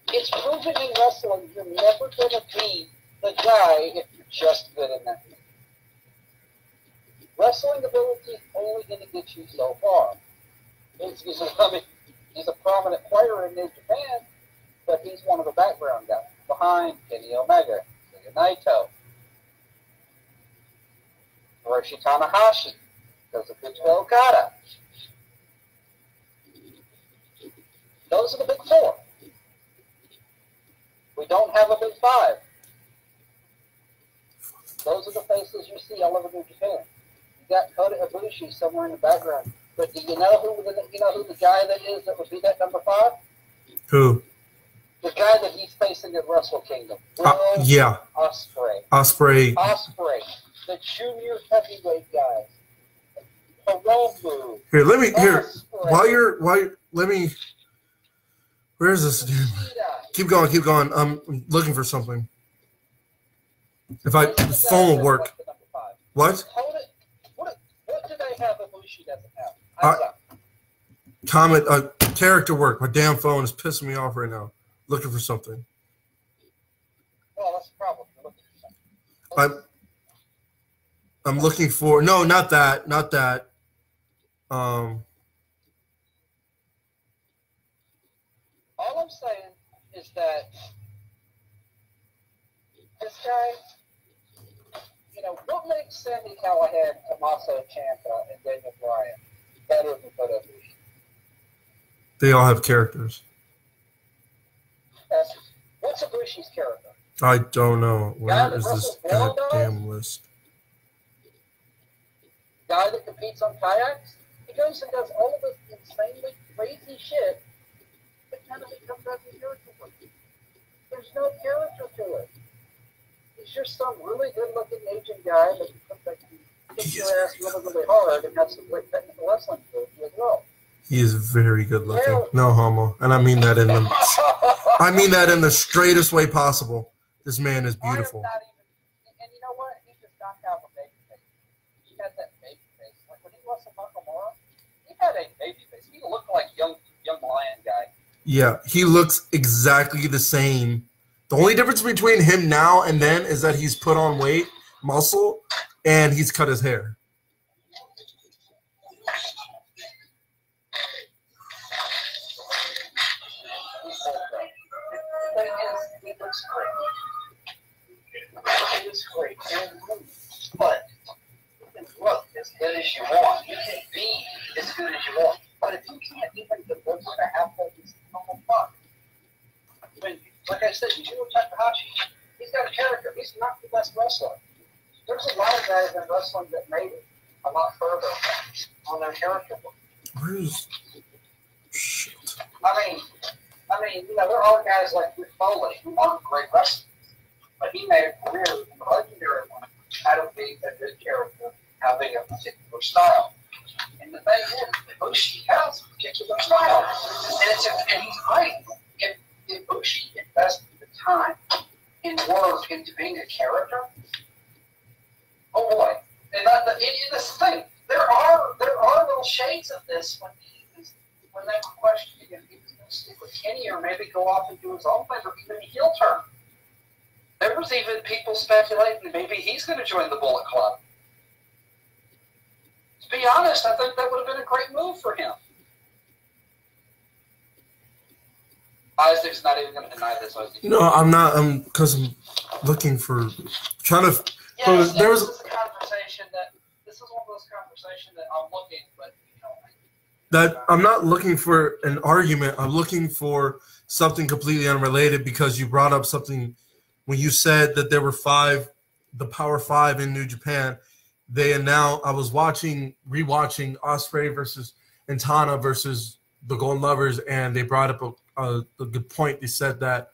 it's proven in wrestling you're never going to be the guy if you're just good in that. Wrestling ability is only going to get you so far. He's a prominent player in New Japan, but he's one of the background guys behind Kenny Omega, Yuya Naito, Hiroshi Tanahashi, Kazuchika Okada. Those are the big four. We don't have a big five. Those are the faces you see all over New Japan. You got Kota Ibushi somewhere in the background. But do you know who the guy that would be that number 5? Who? The guy that he's facing at Wrestle Kingdom. Yeah. Ospreay. The junior heavyweight guys. Hiromu. Where's this dude? Keep going. I'm looking for something. Phone will work. What? What do they have Ibushi doesn't have? Character work. My damn phone is pissing me off right now. Looking for something. Well, that's the problem. You're looking for something. I'm looking for not that. All I'm saying is that this guy, what makes Sami Callihan, Tommaso Ciampa, and Daniel Bryan better than Kota Ibushi? They all have characters. What's Ibushi's character? I don't know. Where is this goddamn list? Guy that competes on kayaks? He goes and does all of this insanely crazy shit, but none of it comes out in character work. There's no character to it. He's just some really good-looking Asian guy that comes back and kicks your ass really, really hard and has some great technical wrestling ability as well. He is very good looking. No homo. And I mean that in the straightest way possible. This man is beautiful. And you know what? He does not have a baby face. He had that baby face. Like when he wrestled Nakamura, he had a baby face. He looked like young lion guy. Yeah, he looks exactly the same. The only difference between him now and then is that he's put on weight, muscle, and he's cut his hair. He looks great. But you can look as good as you want. You can be as good as you want. But if you can't even get looks like a half-plate, it's normal fuck. Like I said, Yujiro Takahashi, he's got a character. He's not the best wrestler. There's a lot of guys in wrestling that made it a lot further on their character work. Where's shit? I mean, there are guys like Rick Foley who aren't great wrestlers, but he made a career, a legendary one, out of being a good character, having a particular style. And the thing is, Ibushi has a particular style, and he's great. If Ibushi invested the time and work into being a character. Oh boy! And this thing, there are little shades of this when they were questioning if he was going to stick with Kenny or maybe go off and do his own thing or even a heel turn. There was even people speculating that maybe he's going to join the Bullet Club. To be honest, I think that would have been a great move for him. Isaac's not even going to deny this. No, I'm not. Because I'm looking for trying to. Yes, there was a conversation that this is one of those conversations that I'm looking, but you know. That I'm not looking for an argument. I'm looking for something completely unrelated because you brought up something when you said that there were the Power Five in New Japan. They announced. I was rewatching Ospreay versus Tana versus the Golden Lovers, and they brought up a good point. They said that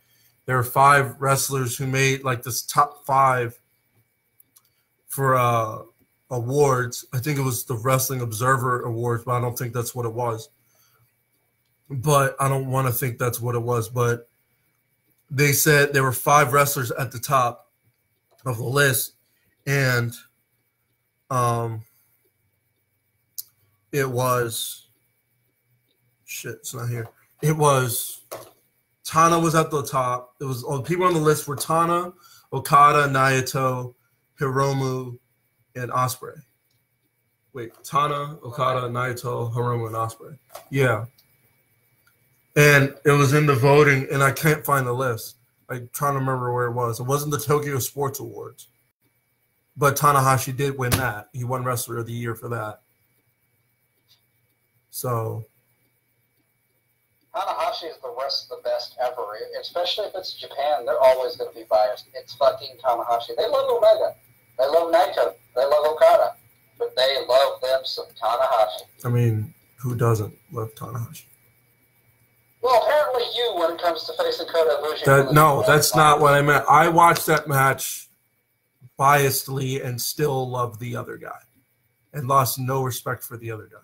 there are 5 wrestlers who made like this top 5 for awards. I think it was the Wrestling Observer Awards, but I don't think that's what it was. But I don't want to think that's what it was. But they said there were 5 wrestlers at the top of the list, and it was it's not here. It was Tana was at the top. It was all people on the list were Tana, Okada, Naito, Hiromu, and Ospreay. Wait, Tana, Okada, Naito, Hiromu, and Ospreay. Yeah. And it was in the voting, and I can't find the list. I'm trying to remember where it was. It wasn't the Tokyo Sports Awards. But Tanahashi did win that. He won Wrestler of the Year for that. So Tanahashi is the best ever, especially if it's Japan. They're always going to be biased. It's fucking Tanahashi. They love Omega. They love Naito. They love Okada. But they love them some Tanahashi. I mean, who doesn't love Tanahashi? Well, apparently you, when it comes to facing Kota Ibushi. No, that's not what I meant. I watched that match biasedly and still loved the other guy and lost no respect for the other guy.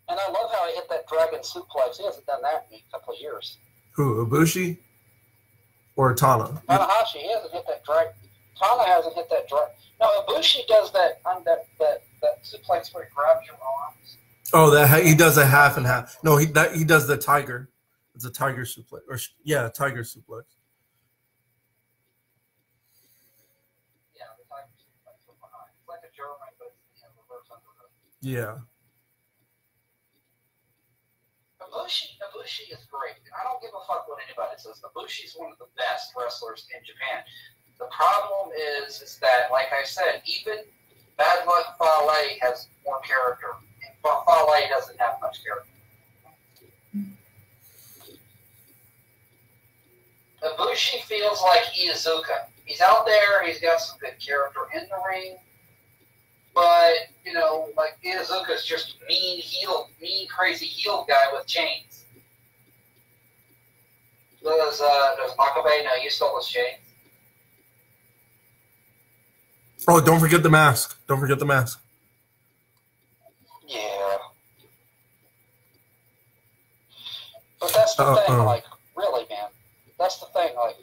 And I love how he hit that dragon suplex. He hasn't done that in a couple of years. Who, Ibushi or Tana? Tanahashi, he hasn't hit that dragon. Tana hasn't hit that dragon. No, Ibushi does that suplex where he grabs your arms. Oh, he does a half and half. No, he does the tiger. It's a tiger suplex. Tiger suplex. Yeah, the tiger suplex from behind. It's like a German, but it's reverse underhook. Yeah. Ibushi is great. I don't give a fuck what anybody says. Ibushi is one of the best wrestlers in Japan. The problem is that, like I said, even Bad Luck Fale has more character. And Fale doesn't have much character. Ibushi feels like Iizuka. He's out there. He's got some good character in the ring. But, you know, like Iizuka's just mean, crazy heel guy with chains. Does Makabe know you stole his chains? Oh, don't forget the mask. Don't forget the mask. Yeah. But that's the thing, like, really, man. That's the thing, like,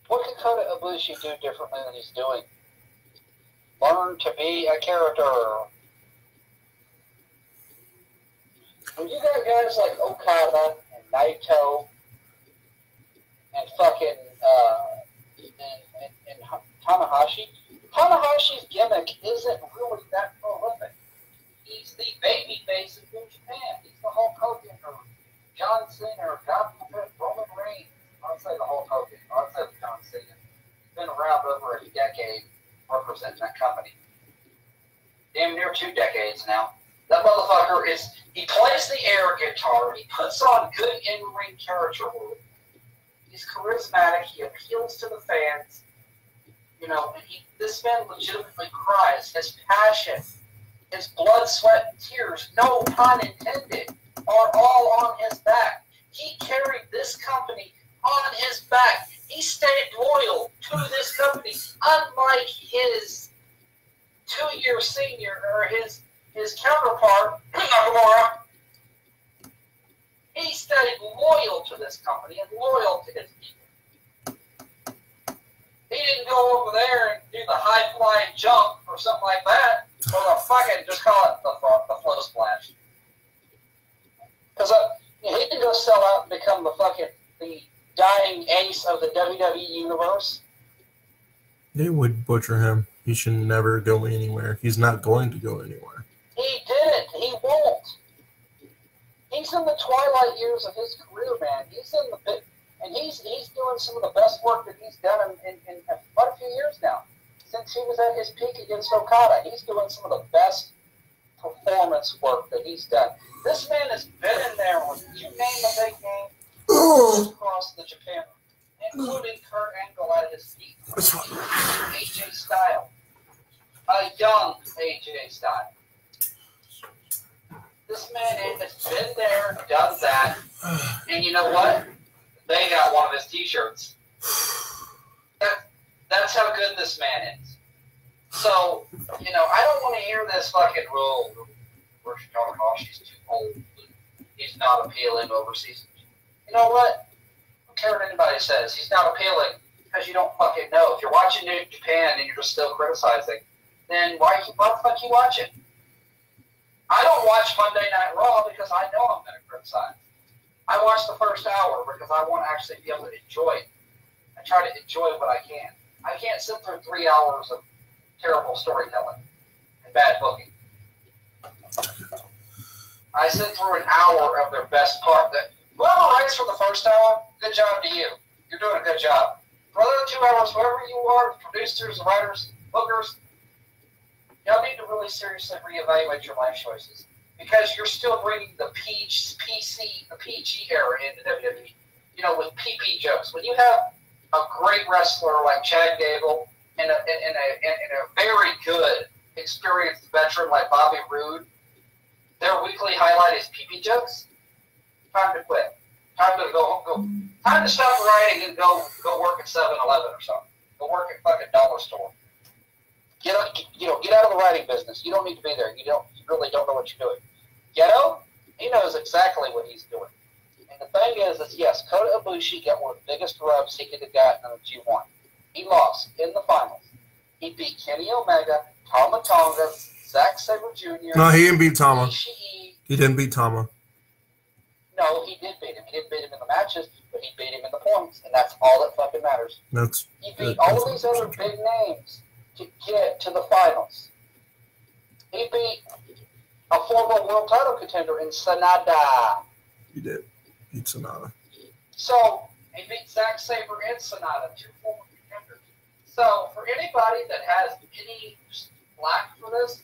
what can Kota Ibushi do differently than he's doing? Learn to be a character. When you got guys like Okada and Naito and fucking and Tanahashi's gimmick isn't really that prolific. He's the baby face of New Japan. He's the Hulk Hogan or John Cena or God forbid Roman Reigns. I'd say the Hulk Hogan. I'd say John Cena. He's been around over a decade representing that company. Damn near 2 decades now. That motherfucker he plays the air guitar, he puts on good in-ring character work. He's charismatic, he appeals to the fans, you know, and this man legitimately cries. His passion, his blood, sweat, and tears, no pun intended, are all on his back. He carried this company on his back. He stayed loyal to this company, unlike his 2-year senior or his counterpart, Nakamura. He stayed loyal to this company and loyal to his people. go over there and do the high flying jump or something like that, or the fucking just call it the flow splash. Because he can go sell out and become the dying ace of the WWE universe. They would butcher him. He should never go anywhere. He's not going to go anywhere. He didn't. He won't. He's in the twilight years of his career, man. He's in the bit, and he's doing some of the best work that he's done in quite a few years now. Since he was at his peak against Okada, he's doing some of the best performance work that he's done. This man has been in there with, you name a big name, across the Japan, including Kurt Angle at his peak. AJ Styles. A young AJ Styles. This man has been there, done that, and you know what? They got one of his T-shirts. That's how good this man is. So, I don't want to hear this fucking rule where she's talking about she's too old. He's not appealing overseas. You know what? I don't care what anybody says. He's not appealing because you don't fucking know. If you're watching New Japan and you're just still criticizing, then why the fuck you watching? I don't watch Monday Night Raw because I know I'm going to criticize. I watch the first hour because I want to actually be able to enjoy it. I try to enjoy what I can. I can't sit through 3 hours of terrible storytelling and bad booking. I sit through an hour of their best part. Whoever writes for the first hour, good job to you. You're doing a good job. For the other 2 hours, whoever you are, producers, writers, bookers, y'all need to really seriously reevaluate your life choices because you're still bringing the PG era into WWE. With PP jokes. When you have a great wrestler like Chad Gable and a very good, experienced veteran like Bobby Roode, their weekly highlight is PP jokes. Time to quit. Time to go. Time to stop writing and go work at 7-Eleven or something. Go work at fucking dollar store. Get out of the writing business. You don't need to be there. You really don't know what you're doing. Geto, he knows exactly what he's doing. And the thing is yes, Kota Ibushi got one of the biggest rubs he could have gotten in the G1. He lost in the finals. He beat Kenny Omega, Tama Tonga, Zack Sabre Jr. No, he didn't beat Tama. Ishii. He didn't beat Tama. No, he did beat him. He didn't beat him in the matches, but he beat him in the points, and that's all that fucking matters. He beat all of these other big names to get to the finals. He beat a former world title contender in Sanada. He did. Beat Sanada. So, he beat Zack Sabre and Sanada, 2 former contenders. So, for anybody that has any slack for this,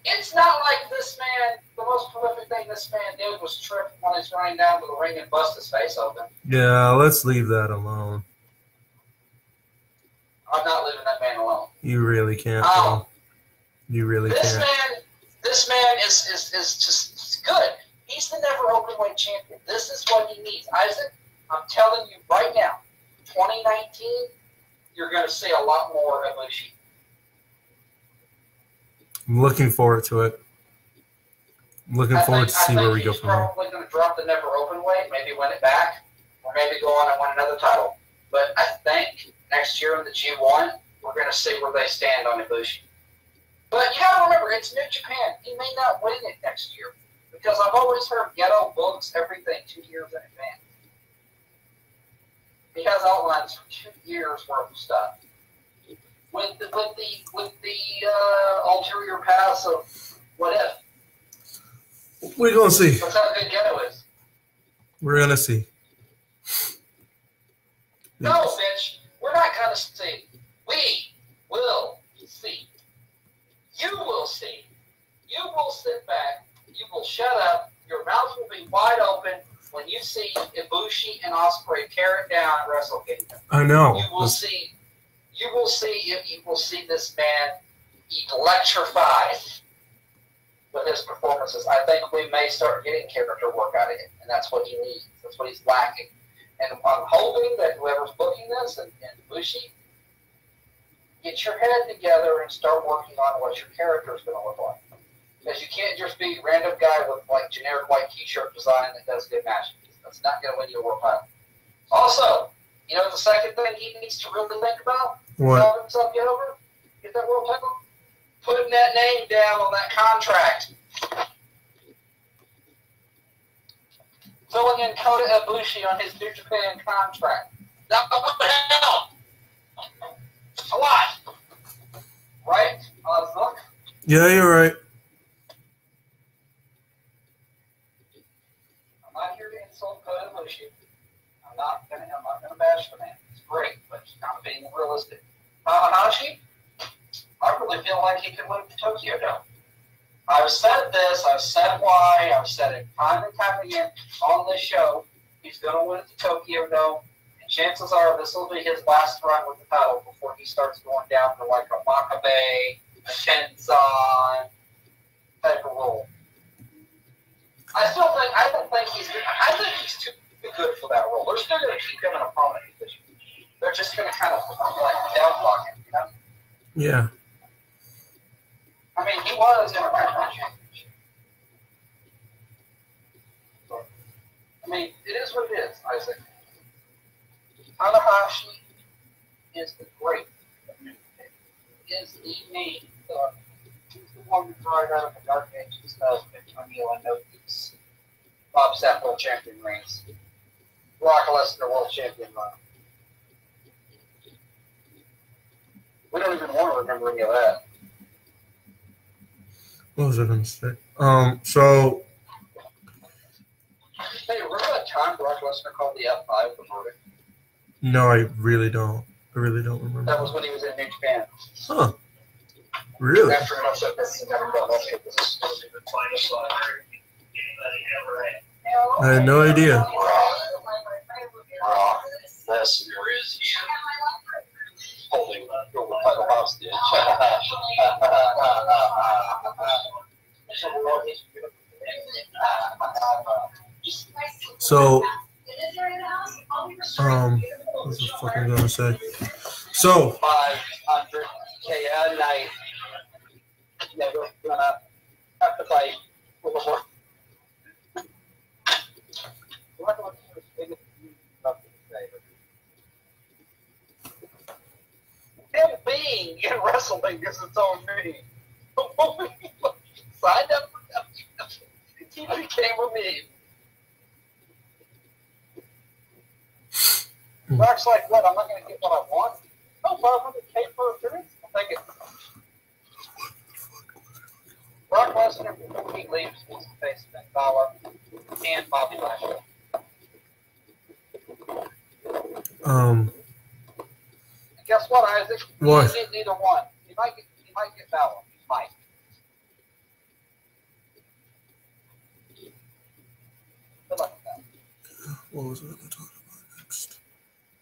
it's not like this man, the most prolific thing this man did was trip when he's running down to the ring and bust his face open. Yeah, let's leave that alone. I'm not leaving that man alone. You really can't. You really can't. This man is just good. He's the never openweight champion. This is what he needs. Isaac, I'm telling you right now, 2019, you're going to see a lot more of Ibushi. I'm looking forward to it. I'm looking forward to see where we go from here. He's probably going to drop the never openweight, maybe win it back, or maybe go on and win another title. But I think next year in the G1, we're going to see where they stand on Ibushi. But you have to remember, it's New Japan. He may not win it next year. Because I've always heard Geto books everything 2 years in advance. He has outlines for 2 years worth of stuff. With the ulterior paths of what if. We're gonna see. That's how good Geto is. We're gonna see. No, bitch. We're not gonna see. We will see. You will see. You will sit back. You will shut up. Your mouth will be wide open when you see Ibushi and Ospreay tear it down at Wrestle Kingdom. I know. You will see. You will see this man electrified with his performances. I think we may start getting character work out of him, and that's what he needs. That's what he's lacking. And I'm hoping that whoever's booking this and Ibushi, get your head together and start working on what your character is going to look like. Because you can't just be a random guy with like generic white t-shirt design that does good matches. That's not going to win you a world title. Also, You know the second thing he needs to really think about? What? Help himself get over? Get that world title? Putting that name down on that contract. Filling in Kota Ibushi on his New Japan contract. Now, what the hell? A lot. Right? Look. Yeah, you're right. I'm not here to insult Kota Ibushi. I'm not gonna bash the man. It's great, but it's not being realistic. Tanahashi, I really feel like he could win the Tokyo Dome. I've said this, I've said why, I've said it time and time again on this show. He's going to win the Tokyo Dome, and chances are this will be his last run with the title before he starts going down for like a Makabe, a Tenzan type of role. I think he's too good for that role. They're still going to keep him in a prominent position. They're just going to kind of like downblock him, you know? Yeah. I mean, he was in a Intercontinental Championship. I mean, it is what it is, Isaac. Tanahashi is the great. He is the name. He's the one who brought out of the Dark Ages of Antonio Inoki's Bob Sapp World Champion reigns. Brock Lesnar World Champion run. We don't even want to remember any of that. What was I going to say? So. Hey, remember that time Brock Lesnar called the F5 the verdict? No, I really don't. I really don't remember. That was when he was in New Japan. Huh. Really? After an upset that he never got much of this. I had no idea. Lesnar is here. Holding the title hostage. So, what was I fucking gonna say? So, 500K a night. Never gonna have to fight with a more. Him being in wrestling is its own thing. Signed up for he became a meme. Brock's like, what? I'm not going to get what I want? No, 500K for appearance? I'll take it. Brock Lesnar, before he leaves, needs to face Finn Balor and Bobby Lashley. Guess what, Isaac? What? He didn't get neither one. He might get Balor. He might. Good luck with that. What was I going to talk about next?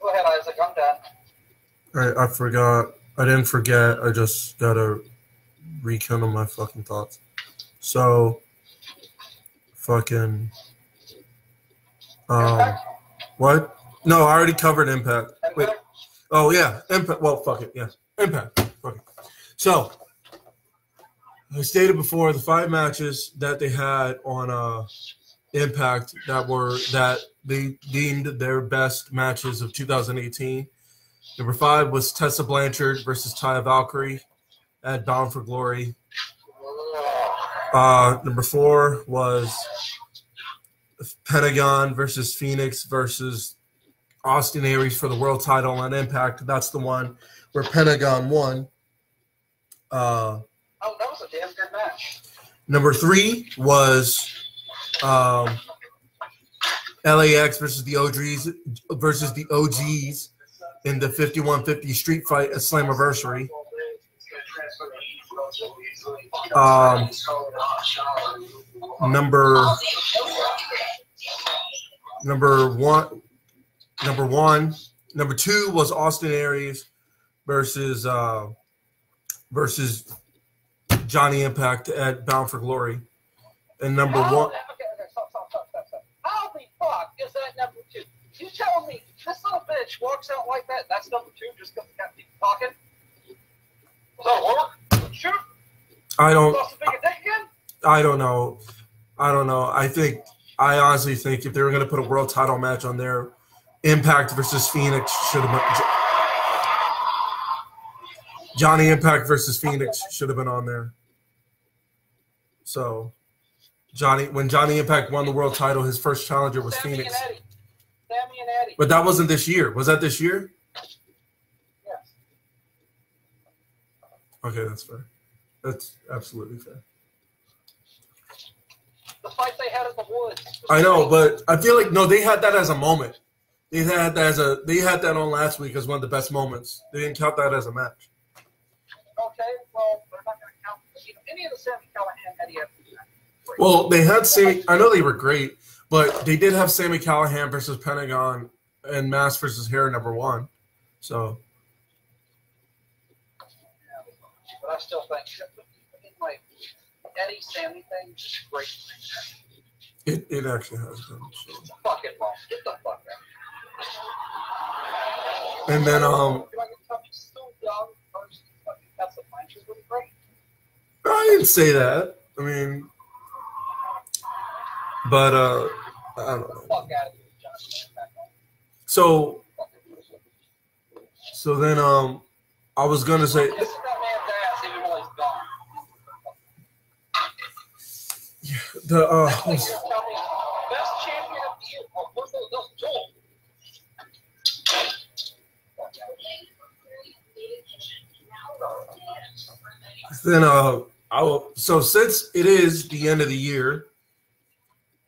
Go ahead, Isaac. I'm done. I forgot. I didn't forget. I just got to rekindle my fucking thoughts. So, fucking, what? No, I already covered Impact. Wait. Oh, yeah. Impact. Well, fuck it. Yes. Impact. Fuck it. So, I stated before the 5 matches that they had on Impact that they deemed their best matches of 2018. Number 5 was Tessa Blanchard versus Taya Valkyrie at Bound for Glory. Number 4 was Pentagon versus Phoenix versus Austin Aries for the world title on Impact. That's the one where Pentagon won. That was a damn good match. Number 3 was LAX versus the OGs in the 51-50 street fight at Slammiversary. Number 2 was Austin Aries versus Johnny Impact at Bound for Glory. And number 1. Okay, stop. How the fuck is that number 2? You telling me this little bitch walks out like that? That's number 2 just because they got people talking? Does that work? Shoot. I don't know. I honestly think if they were going to put a world title match on there, Impact versus Phoenix should have been. Johnny Impact versus Phoenix should have been on there. So, when Johnny Impact won the world title, his first challenger was Sammy Phoenix. And Eddie. Sammy and Eddie. But that wasn't this year. Was that this year? Yes. Okay, that's fair. That's absolutely fair. The fight they had in the woods. I know, but I feel like no, they had that as a moment. They had that on last week as one of the best moments. They didn't count that as a match. Okay, well, they're not going to count any of the Sammy Callahan Eddie Edwards. Well, they had I know they were great, but they did have Sammy Callahan versus Pentagon and Mask versus Hair #1. So. But I still think like Eddie Sammy thing is great. It actually has been. So. It's a fucking ball. Get the fuck out. And then I didn't say that. I mean, but I don't know. So then I was gonna say. Yeah, best champion of the year. Then so since it is the end of the year,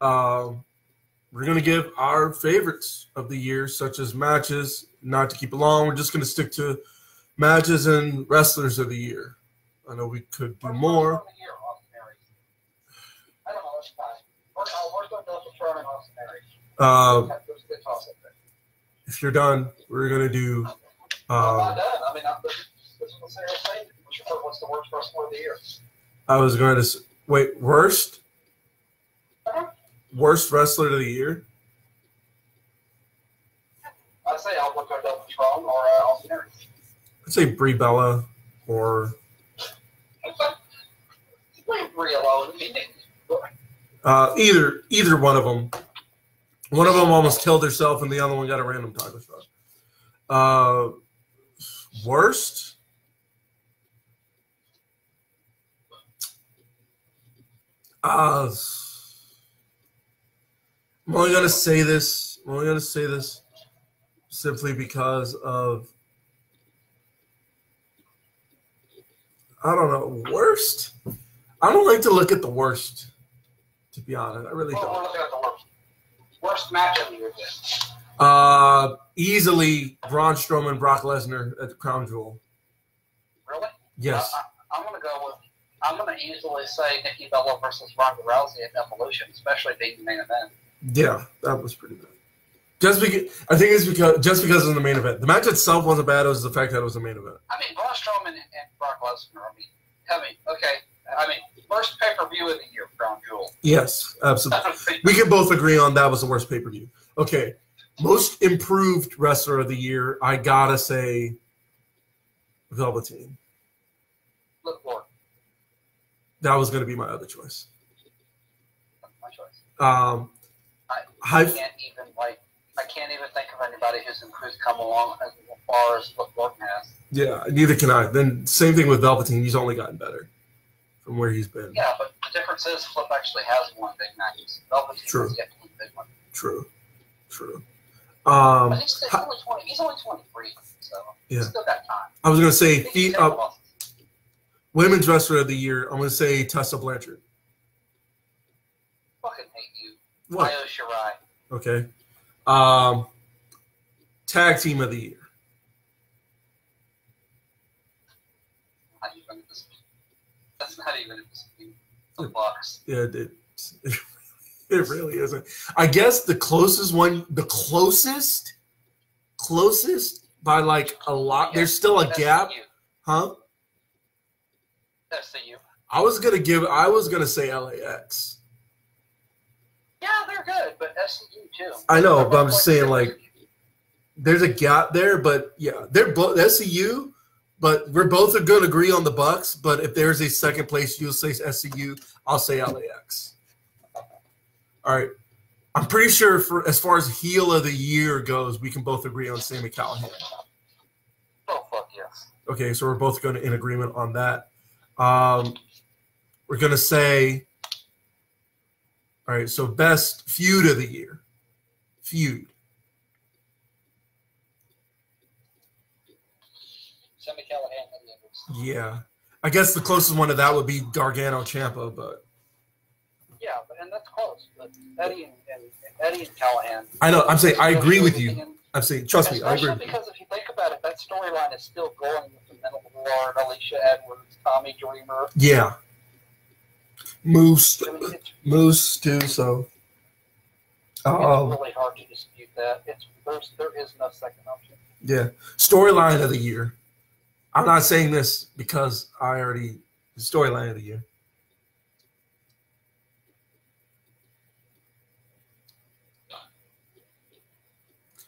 we're gonna give our favorites of the year, such as matches. Not to keep it long, we're just gonna stick to matches and wrestlers of the year. I know we could do more. If you're done, we're gonna do. What's the worst wrestler of the year? I was going to wait. Worst wrestler of the year. I say I'll look at Patron or Austin Aries. I'd say Brie Bella or. Leave Brie alone. Either one of them. One of them almost killed herself, and the other one got a random title shot. Worst. I'm only gonna say this. Simply because of I don't know. Worst. I don't like to look at the worst. To be honest, I really don't. We're looking at the worst match of the year. Easily Braun Strowman, Brock Lesnar at the Crown Jewel. Really? Yes. I'm gonna easily say Nikki Bella versus Ronda Rousey at Evolution, especially being the main event. Yeah, that was pretty bad. I think it's because of the main event. The match itself wasn't bad. It was the fact that it was the main event. I mean, Braun Strowman and Brock Lesnar. First pay-per-view of the year, Crown Jewel. Yes, absolutely. We can both agree on that was the worst pay-per-view. Okay, most improved wrestler of the year. I gotta say, Velveteen. Look for it. That was going to be my other choice. My choice. I can't even think of anybody who's come along as far as what Gordon has. Yeah, neither can I. Then same thing with Velveteen. He's only gotten better from where he's been. Yeah, but the difference is Flip actually has won big matches. Velveteen has yet to win big one. True. But he's only 20. He's only 23, so he's still got time. I was going to say women's wrestler of the year. I'm going to say Tessa Blanchard. Fucking hate you. What? Io Shirai. Okay. Tag team of the year. That's not even a dispute. The Bucks. Yeah, it really isn't. I guess the closest by like a lot. There's still a gap. Huh? SCU. I was gonna say LAX. Yeah, they're good, but SCU too. I know, but I'm just saying like there's a gap there, but yeah, they're both SCU, but we're both going to agree on the Bucks. But if there's a second place, you'll say SCU, I'll say LAX. All right. I'm pretty sure for as far as heel of the year goes, we can both agree on Sami Callihan. Oh, fuck yes. Okay, so we're both going to in agreement on that. We're going to say, all right, so best feud of the year. Feud. Sami Callihan, Eddie Edwards. Yeah. I guess the closest one to that would be Gargano Ciampa, but. Yeah, and that's close. But Eddie and Callihan. I know. I'm saying I agree with you. I'm saying, trust me, I agree. Especially because if you think about it, that storyline is still going with the Mental Ward, Alicia Edwards, Tommy Dreamer. Yeah. Moose too. So. It's really hard to dispute that. There is no second option. Yeah. Storyline of the year. I'm not saying this because storyline of the year.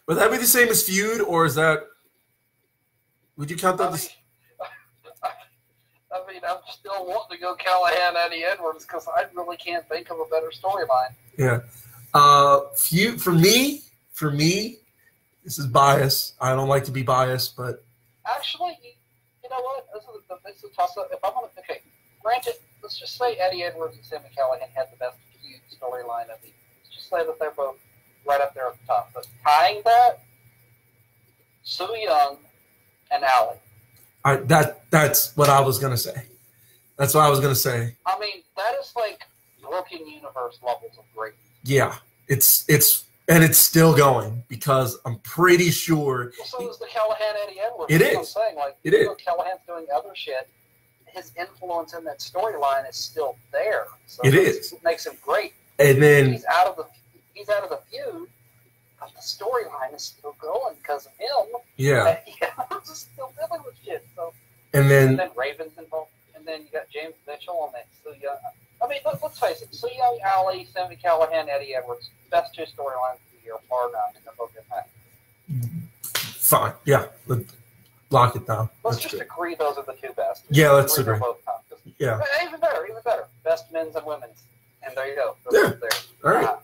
Would that be the same as feud, or is that? Would you count that? I mean, I'm still wanting to go Callihan, Eddie Edwards because I really can't think of a better storyline. Yeah. Feud for me. This is bias. I don't like to be biased, but actually, you know what? This is a toss-up. If I'm gonna, okay, granted, let's just say Eddie Edwards and Sami Callihan had the best feud storyline of the year. Let's just say that they're both right up there at the top. But tying that, Su Yung and Ali. That's what I was gonna say. That's what I was gonna say. I mean, that is like Broken Universe levels of greatness. Yeah, it's still going because I'm pretty sure. Well, so is the Callihan Eddie Edwards. It is. I'm saying, like, it is. Callahan's doing other shit. His influence in that storyline is still there. So it is. It makes him great. And then he's out of the feud, but the storyline is still going because of him. Yeah. I'm just still dealing with shit. So. And then Raven's involved, and then you got James Mitchell and that Su Yung. I mean, let's face it. Su Yung, Ali, Sami Callihan, Eddie Edwards, best two storylines of the year, bar none, and they're both impact. Fine. Yeah. Lock it down. Let's just agree those are the two best. Yeah, let's agree. Both top. Yeah. Even better. Best men's and women's. And there you go. Yeah. There. All right.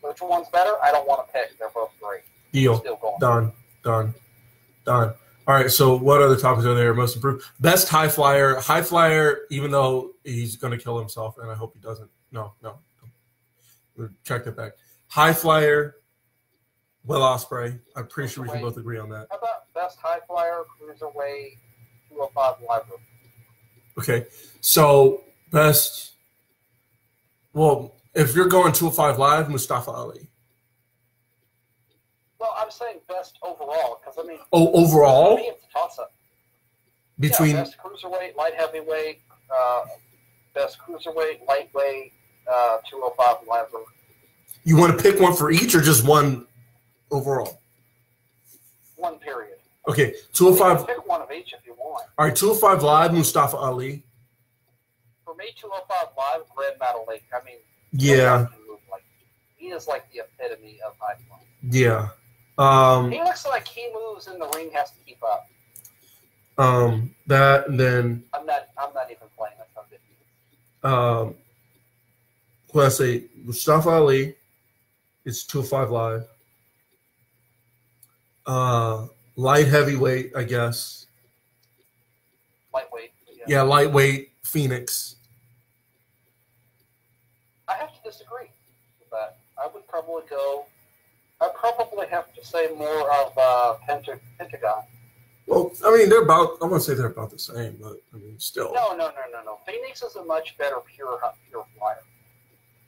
Which one's better? I don't want to pick. They're both great. Deal. Still going. Done. All right, so what other topics are there? Most improved. Best high flyer. High flyer, even though he's going to kill himself, and I hope he doesn't. No. We'll check that back. High flyer, Will Ospreay. I'm pretty sure we can both agree on that. How about best high flyer, cruiserweight, 205 live? Okay, so best. Well, if you're going 205 live, Mustafa Ali. Well, I'm saying best overall because I mean. Oh, overall. For me, it's a toss-up. Between best cruiserweight, light heavyweight, best cruiserweight, lightweight, 205 live. You want to pick one for each, or just one overall? One period. Okay, 205. Pick one of each if you want. All right, 205 live, Mustafa Ali. For me, 205 live, Red Metalik. I mean, yeah, he is like the epitome of high flying. Yeah. He looks like he moves in the ring has to keep up. That and then I'm not even playing. That's how good he is. What I say, Mustafa Ali is 205 live. Light heavyweight, I guess. Lightweight. Yeah, lightweight, Phoenix. I have to disagree with that. I'd probably have to say more of Pentagon. Well, I mean, I'm going to say they're about the same, but I mean, still. No. Phoenix is a much better pure flyer.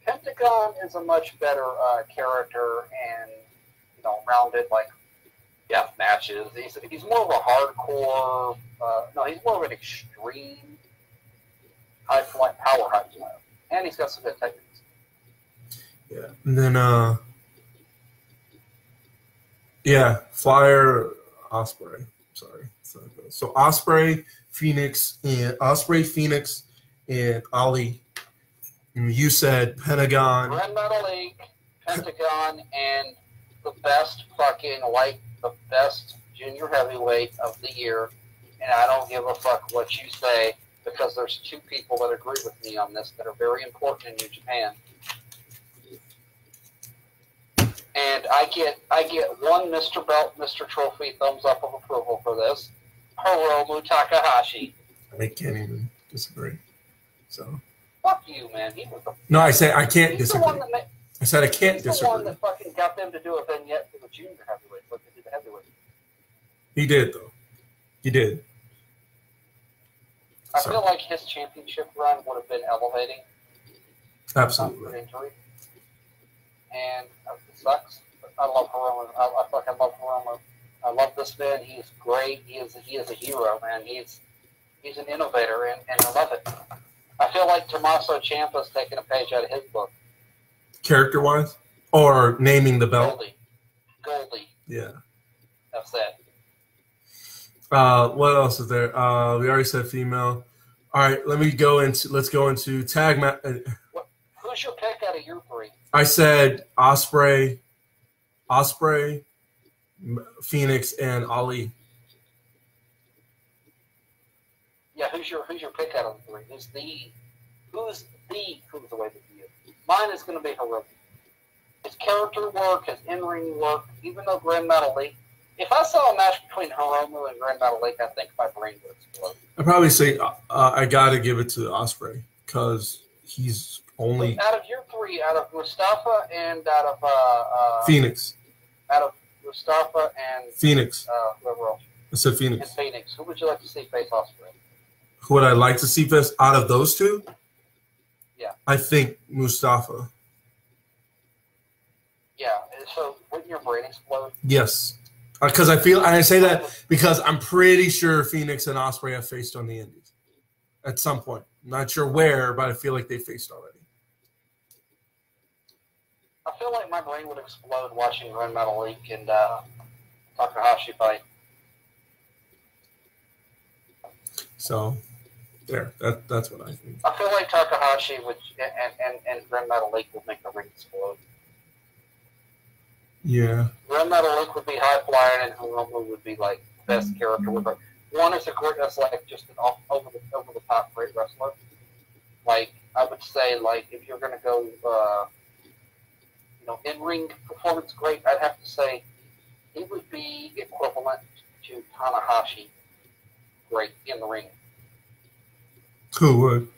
Pentagon is a much better character and, rounded, like, death matches. He's more of a hardcore, he's more of an extreme high flyer. And he's got some good techniques. Yeah. And then, Flyer, Ospreay. Sorry. So Ospreay, Phoenix, and Ali. And you said Pentagon. Red Metalik, Pentagon, and the best the best junior heavyweight of the year. And I don't give a fuck what you say because there's two people that agree with me on this that are very important in New Japan. And I get one Mr. Belt, Mr. Trophy thumbs up of approval for this. Hiromu Takahashi. I can't even disagree. So. Fuck you, man. He was the. No, I say I can't he's disagree. The one that I said I can't he's disagree. The one that fucking got them to do a vignette for the junior heavyweight, but they did the heavyweight. He did though. He did. I feel like his championship run would have been elevating. Absolutely. Injury. And it sucks. But I love Hiromu. I fucking love Hiromu. I love this man. He is great. He is a hero, man. He's an innovator, and I love it. I feel like Tommaso Ciampa's taking a page out of his book. Character-wise? Or naming the belt? Goldie. Yeah. That's it. What else is there? We already said female. All right, let's go into tag match. Who's your pick out of your three? I said Ospreay, Phoenix, and Ali. Yeah, who's your pick out of the three? Who's the cruiserweight of the year? Mine is going to be Hiromu. His character work, his in-ring work, even though Grand Metalik. If I saw a match between Hiromu and Grand Metalik, I think my brain would explode. I'd probably say I got to give it to Ospreay because he's only out of your three, out of Mustafa and out of Phoenix. Out of Mustafa and Phoenix. Whoever else. I said Phoenix. And Phoenix. Who would you like to see face Ospreay? Who would I like to see face out of those two? Yeah. I think Mustafa. Yeah. So wouldn't your brain explode? Yes. Because I say that because I'm pretty sure Phoenix and Ospreay have faced on the Indies at some point. I'm not sure where, but I feel like they faced already. I feel like my brain would explode watching Grand Metalik and Takahashi fight. So, there. That's what I think. I feel like Takahashi would and Grand Metalik would make the ring explode. Yeah. Grand Metalik would be high flying, and Hiromu would be like best character with her. One is that's like just an over the top great wrestler. Like I would say, like if you're gonna go, in ring performance great, I'd have to say he would be equivalent to Tanahashi. Great in the ring. Who would?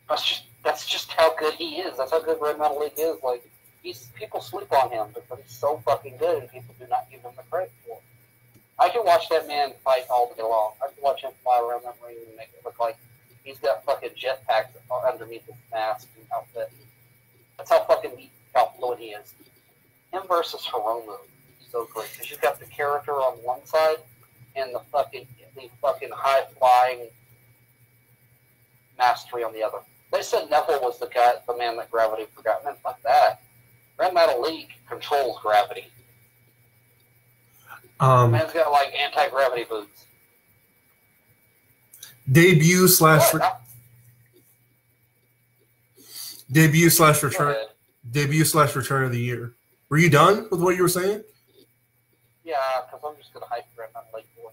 That's just how good he is. That's how good Grand Metalik is. Like. People sleep on him, but he's so fucking good, and people do not give him the credit for it. I can watch that man fight all day long. I can watch him fly around that ring and make it look like he's got fucking jetpacks underneath his mask and outfit. That's how fucking fluid he is. Him versus Hiromu is so great because you've got the character on one side and the fucking high flying mastery on the other. They said Neville was the man that gravity forgot. Man, fuck that. Grand Metalik controls gravity. Man's got like anti-gravity boots. Debut slash return. Debut slash return of the year. Were you done with what you were saying? Yeah, because I'm just gonna hype Grand Metalik for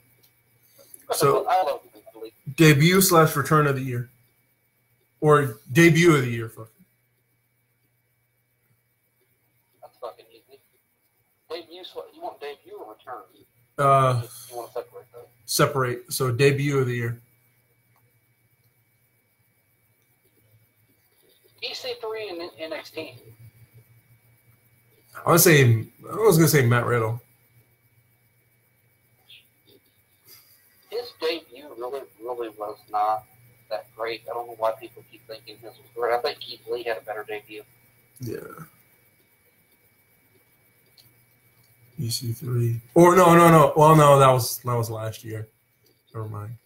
it. So I love Metalik. Debut slash return of the year, or debut of the year. Fuck. Fucking easy. Debut, you want debut or return? You want to separate those? Separate. So debut of the year. EC3 and NXT. I was gonna say Matt Riddle. His debut really was not that great. I don't know why people keep thinking his was great. I think Keith Lee had a better debut. Yeah. EC3. Or no. Well, no, that was last year. Never mind.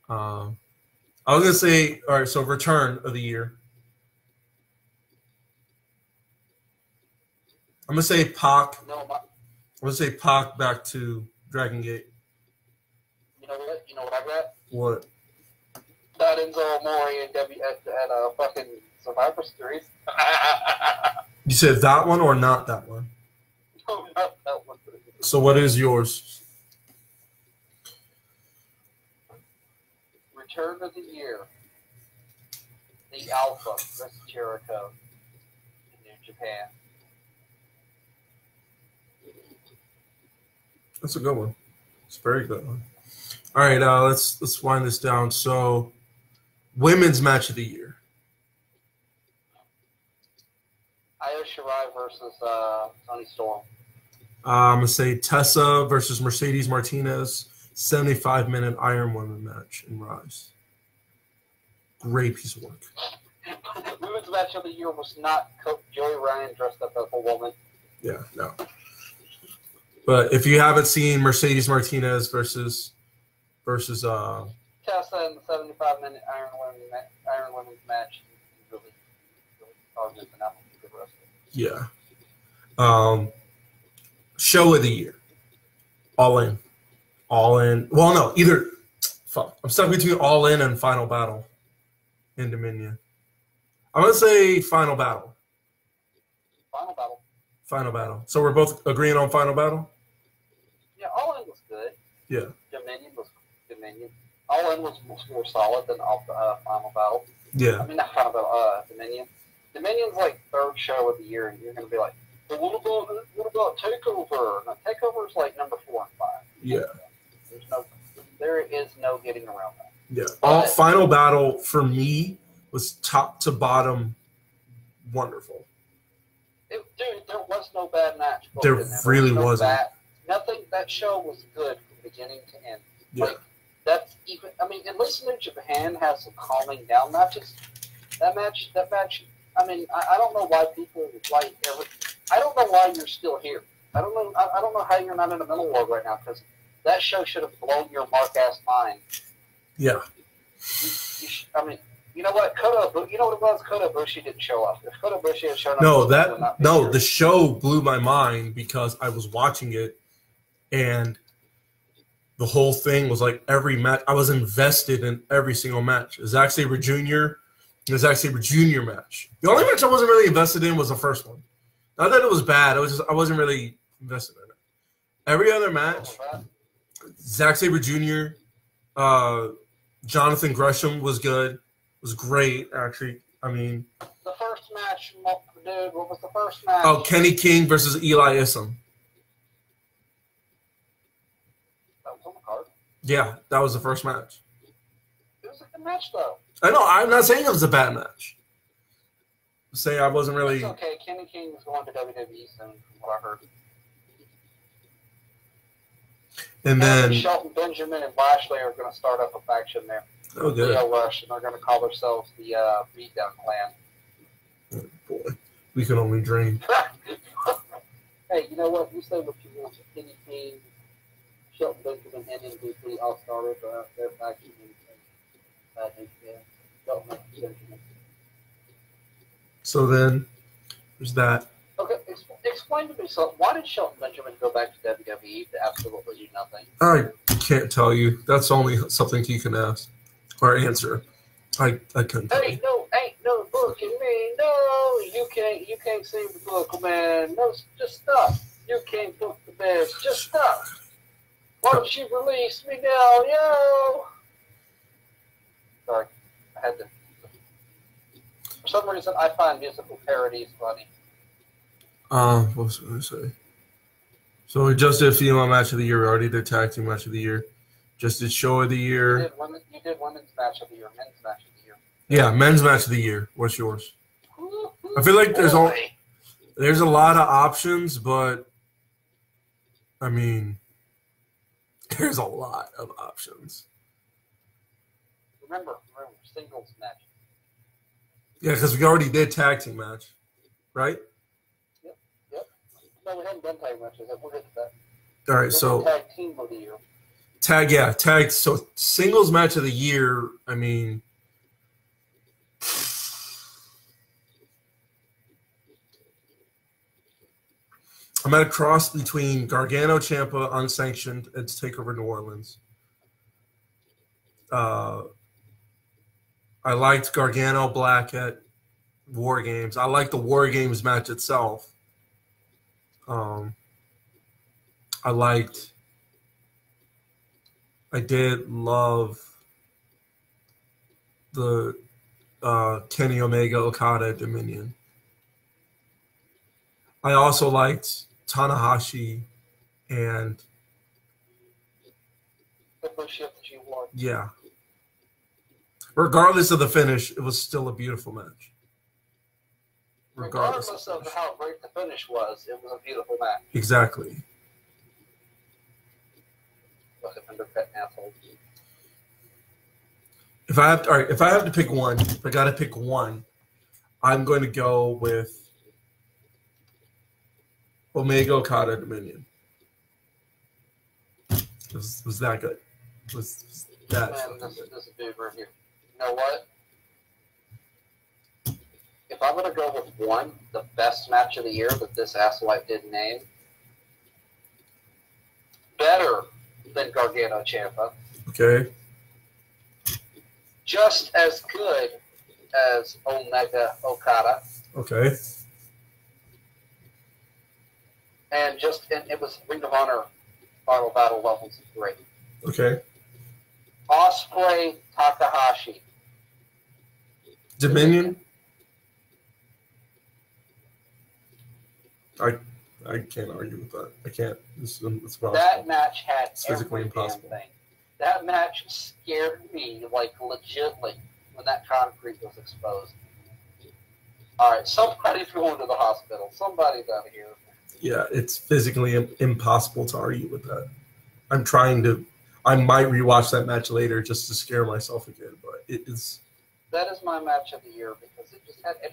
I was gonna say, all right. So return of the year. I'm gonna say Pac. I'm gonna say Pac back to Dragon Gate. You know what? You know what I got? What? That Enzo Amore at fucking Survivor Series. You said that one or not that one? No, not that one. So what is yours? Return of the year. The Alpha, Chris Jericho in New Japan. That's a good one. It's a very good one. All right, let's wind this down. So, women's match of the year. Io Shirai versus Toni Storm. I'm gonna say Tessa versus Mercedes Martinez, 75-minute Iron Woman match in Rise. Great piece of work. Women's match of the year was not Joey Ryan dressed up as a woman. Yeah, no. But if you haven't seen Mercedes Martinez versus Tessa in the 75-minute Iron Women's match, really missing out on the rest of it. yeah. Show of the year. All In. All In. Well, no, either. Fuck. I'm stuck between All In and Final Battle in Dominion. I'm going to say Final Battle. Final Battle. Final Battle. So we're both agreeing on Final Battle? Yeah, All In was good. Yeah. Dominion was Dominion. All In was more solid than Final Battle. Yeah. I mean, not Final Battle, Dominion. Dominion's like third show of the year, and you're going to be like, well, what about TakeOver? Now, TakeOver's like number 4 and 5. Yeah. There is no getting around that. Yeah. All Final Battle for me was top to bottom wonderful. Dude, there was no bad match. There really wasn't. Nothing. That show was good from beginning to end. Yeah. Like, that's even. I mean, at least New Japan has some calming down matches. That match. I mean, I don't know why people like ever. I don't know why you're still here. I don't know. I don't know how you're not in the middle world right now, because that show should have blown your mark-ass mind. Yeah. I mean, you know what? You know what it was? Kota Ibushi didn't show up. If Kota Ibushi had shown up, the show blew my mind because I was watching it, and the whole thing was like every match. I was invested in every single match. Zack Sabre Jr. The Zack Sabre Jr. match. The only match I wasn't really invested in was the first one. Not that it was bad. It was just I wasn't really invested in it. Every other match, Zack Sabre Jr., Jonathan Gresham was good. Was great, actually. I mean, the first match, dude. What was the first match? Oh, Kenny King versus Eli Isom. That was on the card. Yeah, that was the first match. It was a good match, though. I know. I'm not saying it was a bad match. Say I wasn't really. It's okay. Kenny King is going to WWE soon, from what I heard. And then Shelton Benjamin and Lashley are going to start up a faction there. Oh, good. Leo Rush, and they're going to call themselves the Beatdown Clan. Oh, boy, we can only dream. Hey, you know what? You say what you want. Kenny King, Shelton Benjamin, and MVP all started their faction in Shelton Benjamin. So then, there's that. Okay, explain to me something. Why did Shelton Benjamin go back to WWE to absolutely do nothing? I can't tell you. That's only something you can ask or answer. I couldn't tell you. No, ain't no booking me. No, you can't see the book, man. No, just stop. You can't book the best. Just stop. Why don't you release me now, yo? Sorry, I had to. For some reason, I find musical parodies funny. What was I going to say? So we just did female match of the year. We already did tag team match of the year. Just did show of the year. You did women's match of the year, men's match of the year. Yeah, men's match of the year. What's yours? I feel like there's a lot of options, but I mean, there's a lot of options. Remember, singles match. Yeah, because we already did tag team match, right? Yep. No, we haven't done tag matches. We'll get to that. All right, so tag team of the year. Tag. So singles match of the year. I mean, I'm at a cross between Gargano Ciampa unsanctioned and TakeOver New Orleans. I liked Gargano Black at War Games. I liked the War Games match itself. I did love the Kenny Omega Okada at Dominion. I also liked Tanahashi and Ibushi of the G1. Yeah. Regardless of the finish, it was still a beautiful match. Regardless of how great the finish was, it was a beautiful match. Exactly. If I have to pick one, if I got to pick one, I'm going to go with Omega Okada Dominion. It was that good. It was that. Man, this is a dude right here. You know what? If I'm going to go with one, the best match of the year that this asswipe didn't name, better than Gargano Ciampa. Okay. Just as good as Omega Okada. Okay. And it was Ring of Honor Final Battle levels 3. Okay. Ospreay Takahashi. Dominion. I can't argue with that. I can't. It's that match had it's physically every impossible. damn thing. That match scared me, like, legitly, when that concrete was exposed. All right, somebody's going to the hospital. Somebody's out of here. Yeah, it's physically impossible to argue with that. I might rewatch that match later just to scare myself again, but it is. That is my match of the year because it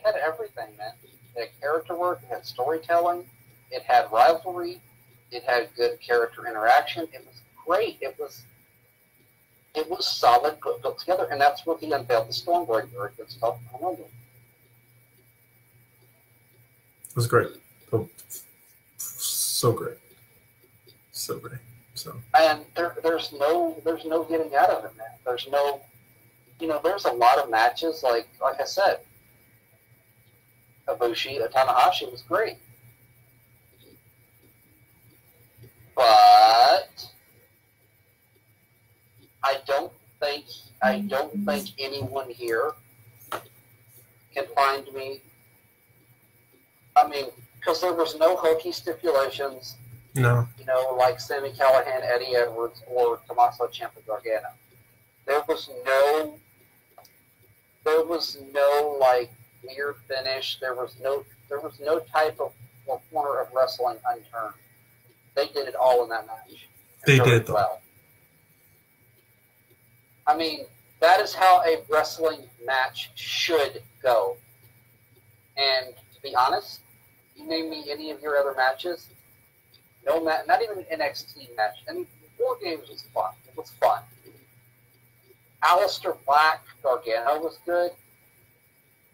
had everything, man. It had character work, it had storytelling, it had rivalry, it had good character interaction. It was great. It was solid, put together, and that's what he unveiled the Stormbreaker against Tough Columbia. It was great. Oh, so great. So great. So. And there's no getting out of it, man. There's no, there's a lot of matches like I said, Ibushi, Tanahashi was great, but I don't think anyone here can find me. I mean, because there was no hokey stipulations. No. Like Sami Callihan, Eddie Edwards, or Tommaso Ciampa Gargano. There was no like weird finish. There was no type of corner of wrestling unturned. They did it all in that match. They did well. I mean, that is how a wrestling match should go. And to be honest, you name me any of your other matches. No, not even an NXT match. I mean, War Games was fun. It was fun. Aleister Black, Gargano was good.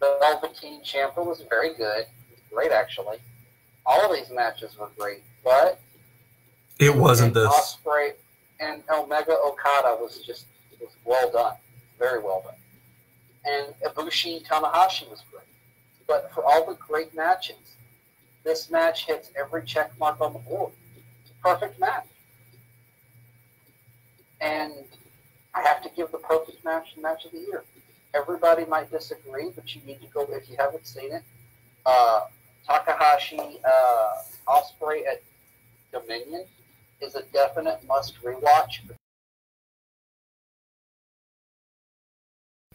The Velveteen Ciampa was very good. Great, actually. All of these matches were great, but it wasn't this. Ospreay and Omega Okada was well done, very well done. And Ibushi Tanahashi was great. But for all the great matches, this match hits every check mark on the board. It's a perfect match. And I have to give the perfect match the match of the year. Everybody might disagree, but you need to go, if you haven't seen it, Takahashi Ospreay at Dominion is a definite must rewatch.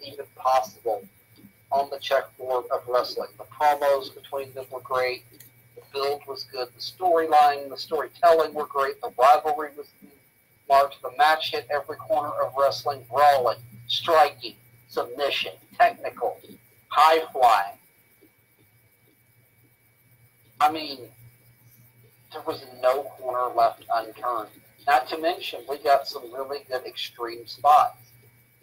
Even possible on the checkerboard of wrestling. The promos between them were great. The build was good. The storyline, the storytelling were great. The rivalry was marked. The match hit every corner of wrestling. Brawling, striking, submission, technical, high flying. I mean, there was no corner left unturned. Not to mention, we got some really good extreme spots.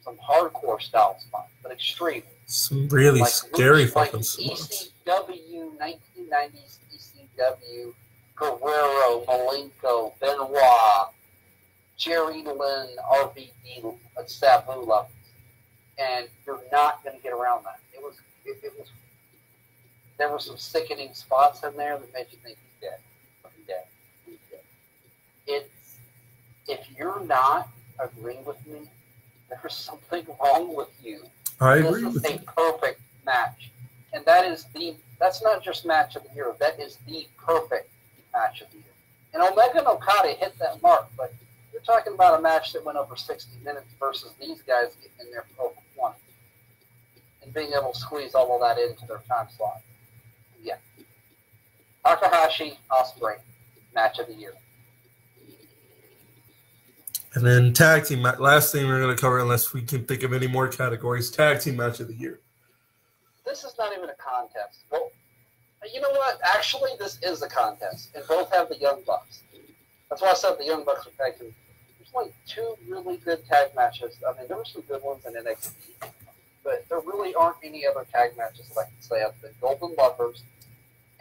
Some hardcore style spots, but extreme. Some really scary fucking spots. ECW, 1990s ECW, Guerrero, Malenko, Benoit, Jerry Lynn, RVD, Sabu levels. And you're not going to get around that. It was. There were some sickening spots in there that made you think he's dead. He's dead. He's dead. If you're not agreeing with me, there's something wrong with you. I agree with you. This is a perfect match. And that's not just match of the year, that is the perfect match of the year. And Omega and Okada hit that mark, but You're talking about a match that went over 60 minutes versus these guys getting in there for over 20 and being able to squeeze all of that into their time slot. Yeah. Takahashi, Ospreay, match of the year. And then tag team, last thing we're going to cover, unless we can think of any more categories, tag team match of the year. This is not even a contest. Well, you know what? Actually, this is a contest, and both have the Young Bucks. That's why I said the Young Bucks are tag team. There's like 2 really good tag matches. I mean, there were some good ones in NXT, but there really aren't any other tag matches that I can say other than Golden Lovers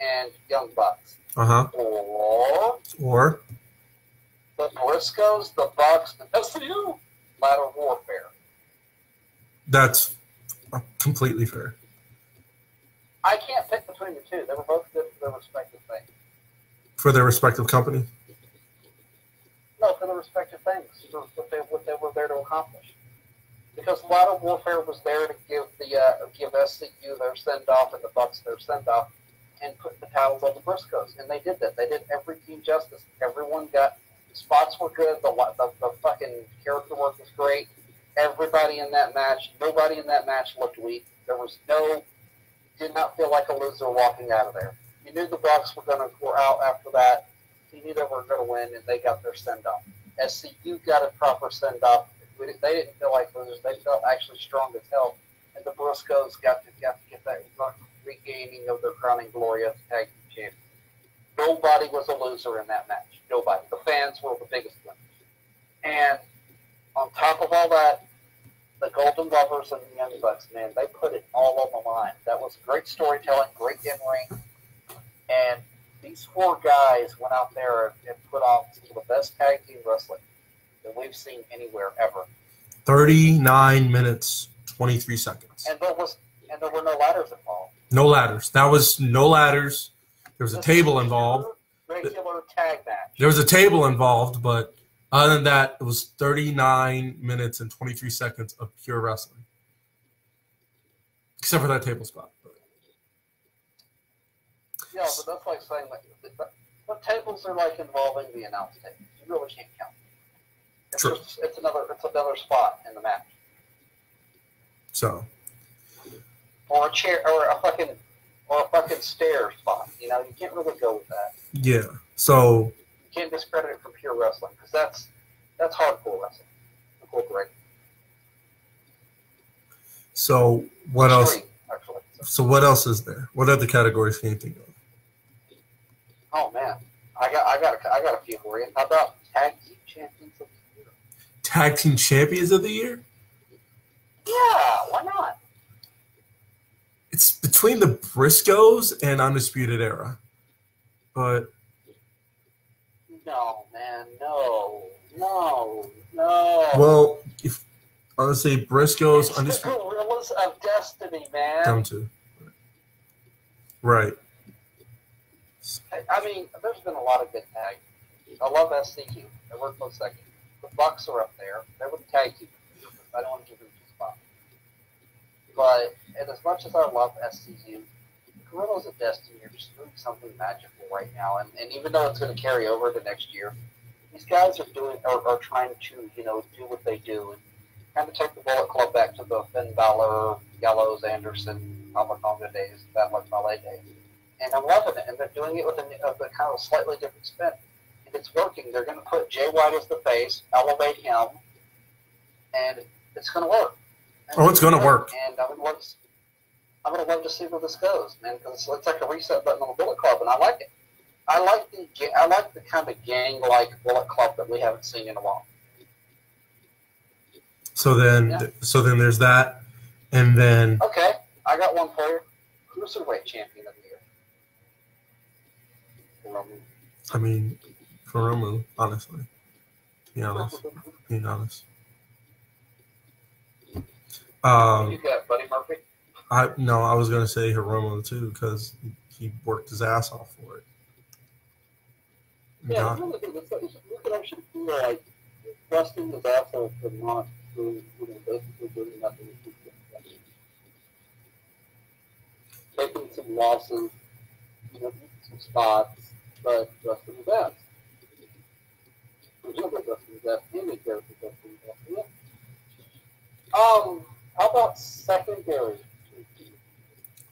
and Young Bucks. Or the Briscoes, the Bucks, the SCU, Ladder Warfare. That's completely fair. I can't pick between the two. They were both good for their respective things. For their respective company? No, for their respective things. For what they were there to accomplish. Because Ladder Warfare was there to give give SCU their send-off and the Bucks their send-off and put the titles on the Briscoes. And they did that. They did every team justice. Everyone got... Spots were good. The fucking character work was great. Everybody in that match, nobody in that match looked weak. There was did not feel like a loser walking out of there. You knew the Bucks were out after that. You knew they were going to win, and they got their send-off. SCU got a proper send-off. They didn't feel like losers. They felt actually strong as hell. And the Briscoes got to get that regaining of their crowning glory as tag team champions. Nobody was a loser in that match. Nobody. The fans were the biggest winners. And on top of all that, the Golden Lovers and the Young Bucks, man, they put it all on the line. That was great storytelling, great in-ring. And these 4 guys went out there and put on some of the best tag team wrestling that we've seen anywhere ever. 39 minutes, 23 seconds. And there were no ladders involved. No ladders. That was no ladders. There was a table involved. Regular tag match. There was a table involved, but other than that, it was 39 minutes and 23 seconds of pure wrestling. Except for that table spot. Yeah, but that's like saying what tables are like involving the announce tables. You really can't count. True. It's another spot in the match. So. Or a chair, or a fucking stair spot. You know, you can't really go with that. Yeah. So. You can't discredit it from pure wrestling because that's hardcore wrestling. Incorporated. So what else? Actually. So what else is there? What other categories can you think of? Oh man, I got a few for you. How about tag team champions of the year? Tag team champions of the year? Yeah, why not? It's between the Briscoes and Undisputed Era, but no, man, no. Well, if I would say Briscoes, it's Undisputed. the Gorillas of Destiny, man. Them too. Right. I mean, there's been a lot of good tag. I love SCU. They work close second. The Bucks are up there. They were the tag team. I don't want to give them a spot. But and as much as I love SCU, the Gorillas of Destiny are just doing something magical right now. And even though it's going to carry over to next year, these guys are trying to, do what they do and kind of take the Bullet Club back to the Finn Balor, Gallows, Anderson, Amakonga days, Bad Luck Ballet days. And I'm loving it. And they're doing it with a kind of slightly different spin. And it's working. They're going to put Jay White as the face, elevate him, and it's going to work. It's going to work. And I'm going to love to see where this goes, man, because it's like a reset button on the Bullet Club, and I like it. I like the kind of gang-like Bullet Club that we haven't seen in a while. So then there's that, and then okay, I got one for you. Cruiserweight champion of the year. I mean, Hiromu, honestly. Being honest. You got Buddy Murphy? I was going to say Hiromu too because he worked his ass off for it. Yeah, it's really good. Look at actually feel like busting his ass off for not doing, basically doing nothing. Taking some losses, some spots, but busting his ass. How about secondary?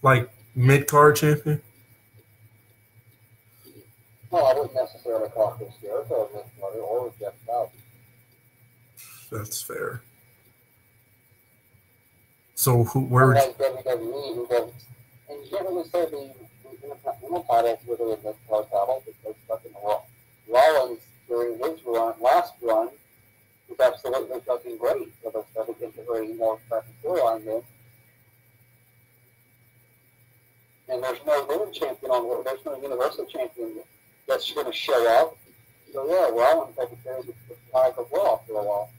Like mid-card champion? No, I wouldn't necessarily call Chris Jericho a mid-card or Jeff Bowden. That's fair. So where? Like WWE, who does, and you can't really say the Intercontinental title was really a mid-card title because fucking Rollins during his last run was absolutely fucking great. So they started integrating more fucking storyline in. And there's no world champion there's no universal champion that's going to show up. So yeah, Rollins had to carry the flag of Raw for a while.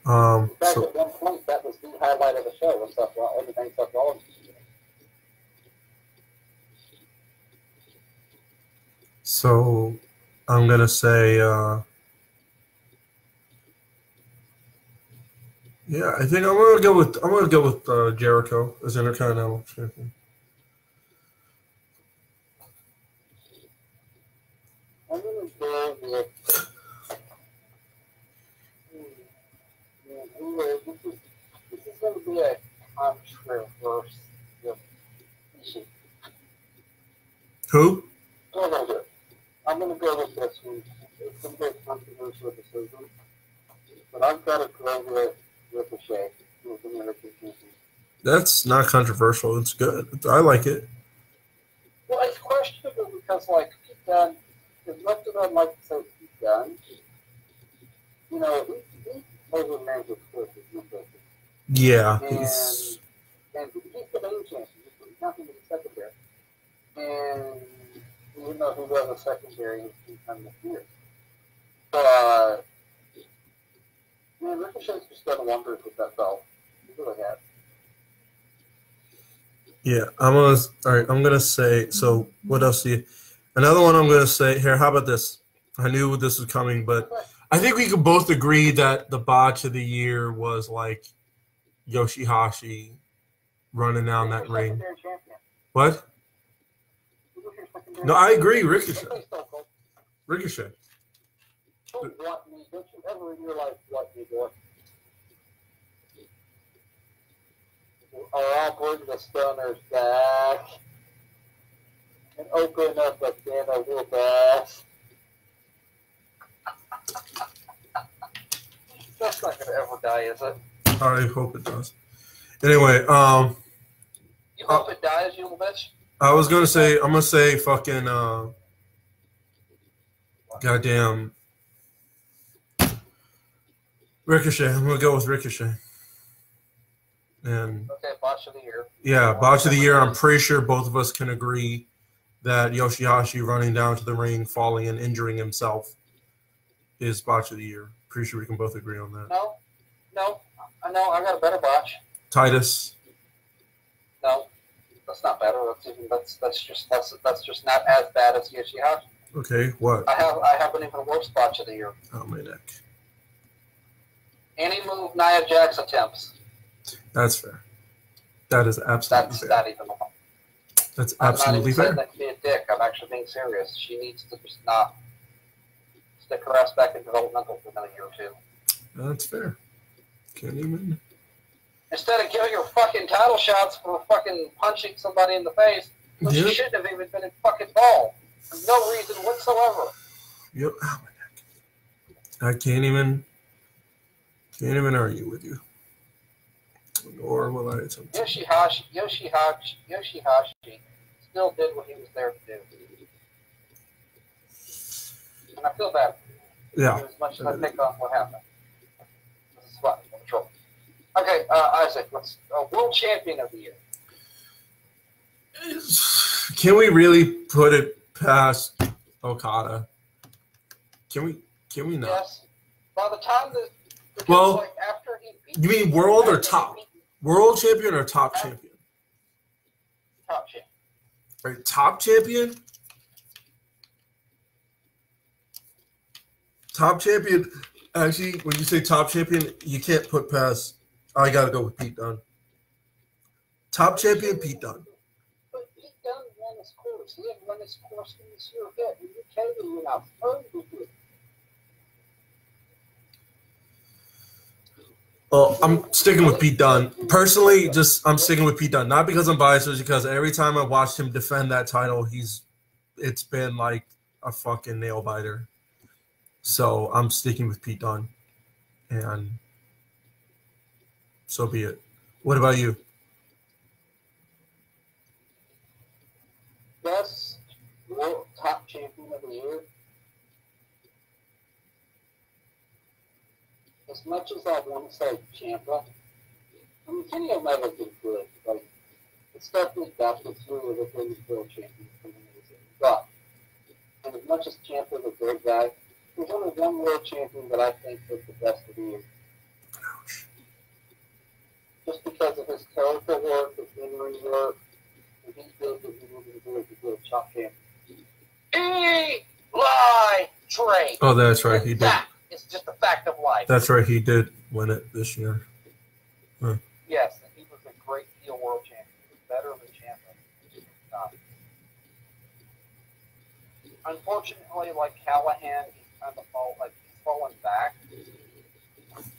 In fact, at one point, that was the highlight of the show. Was everything Seth Rollins was doing. So I'm gonna say, yeah, I think I'm gonna go with Jericho as Intercontinental Champion. I'm gonna go with. This is going to be a controversial issue. Who? I'm going to go with this one. It's going to be a controversial decision, but I've got to go with Ricochet, who's the American champion. That's not controversial. It's good. I like it. Well, it's questionable because, like, Pete Dunne, as much as I'd like to say Pete Dunne, you know, he's over Man's Yeah, and he's the main champion. He's not going to be secondary. And even though he was a secondary, he's come this year. But man, Ricochet's just done wonders with that belt. He really has. Yeah, I'm gonna say. So what else do you? Another one I'm gonna say here. How about this? I knew this was coming, but I think we could both agree that the botch of the year was like Yoshihashi running down that ring. What? No, I agree. Ricochet. Ricochet. Don't you ever in your life want me, boy? I'll bring the stoners back and open up a can of real bass. That's not gonna ever die, is it? I hope it does. Anyway, you hope it dies, you little bitch? I'm gonna say fucking, goddamn Ricochet. I'm gonna go with Ricochet. And okay, botch of the year. Yeah, botch of the year. I'm pretty sure both of us can agree that Yoshihashi running down to the ring, falling and injuring himself is botch of the year. Pretty sure we can both agree on that. No, I know. I got a better botch. Titus. No, that's not better. That's just not as bad as Yoshihashi. Okay, what? I have an even worse botch of the year. Oh, my neck. Any move Nia Jax attempts. That's fair. That is absolutely fair. Not even. That's absolutely fair. I'm not even saying that to be a dick. I'm actually being serious. She needs to just not stick her ass back in developmental for another year or two. That's fair. Can't even. Instead of giving her fucking title shots for fucking punching somebody in the face, when she shouldn't have even been in fucking ball. For no reason whatsoever. Yep. Oh, my neck. I can't even argue with you. Nor will I attempt to. Yoshihashi still did what he was there to do. And I feel bad. Yeah. As much as I think on what happened. This is fun. Control. Okay, Isaac, let's world champion of the year. Can we really put it past Okada? Can we not? Yes. By the time after he beat you mean world or top? World champion or top champion? Top champion. Right, top champion? Top champion. Actually, when you say top champion, you can't put past. I got to go with Pete Dunne. Top champion, Pete Dunne. But Pete Dunne won his quarter. course. He didn't run his course in this year yet. And you came and you now totally good. Well, I'm sticking with Pete Dunne. Personally, I'm sticking with Pete Dunne. Not because I'm biased, but because every time I watched him defend that title, it's been like a fucking nail biter. So I'm sticking with Pete Dunne. And so be it. What about you? Best world top champion of the year. As much as I want to say Ciampa, I mean, Kenny Omega been good. Like, it's definitely got the three of the women's world champions coming in. But, and as much as Ciampa is a great guy, there's only one world champion that I think is the best of the year. Just because of his character work, his in-ring work, and he feels that he needed to be a top champion. Eli Drake. Oh, that's right. He did. That is just a fact of life. That's right. He did win it this year. Huh. Yes, and he was a great heel world champion. He was better than Ciampa. Unfortunately, like Callahan, he's kind of fallen back. He's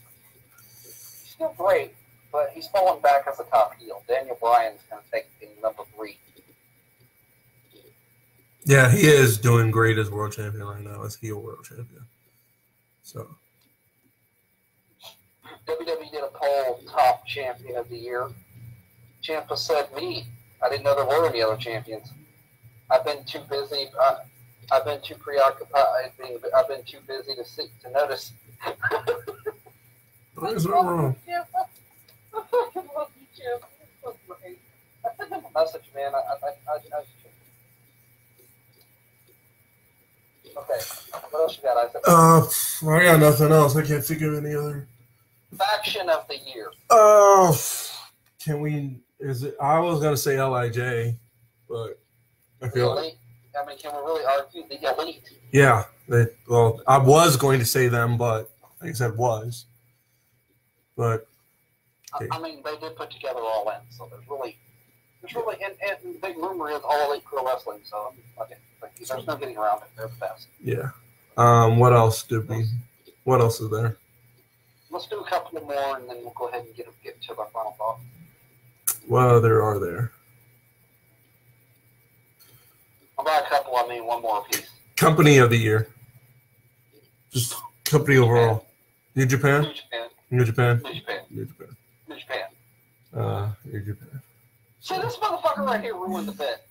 still great, but he's fallen back as a top heel. Daniel Bryan's going to take the number 3. Yeah, he is doing great as world champion right now, as heel world champion. So WWE did a poll, top champion of the year. Ciampa said me. I didn't know there were any other champions. I've been too busy. I've been too preoccupied. I've been too busy to notice. Why is that wrong? I fucking love you, Ciampa. You're so great. I sent him a message, man. Okay, what else you got, Isaac? I got nothing else. I can't think of any other. Faction of the year. Can we? Is it? I was gonna say Lij, but I feel like. I mean, can we really argue the elite? Yeah. Well, I was going to say them, but like I said, was. But. Okay. I mean, they did put together All In, so there's really, and the big rumor is All Elite Pro Wrestling. So there's no getting around it. They're the best. Yeah. What else did we? What else is there? Let's do a couple more, and then we'll go ahead and get to our final thought. What other are there? By a couple, I mean one more piece. Company of the year. Just company overall. New Japan? New Japan. New Japan? New Japan. New Japan. New Japan. New Japan. See, this motherfucker right here ruined the bit.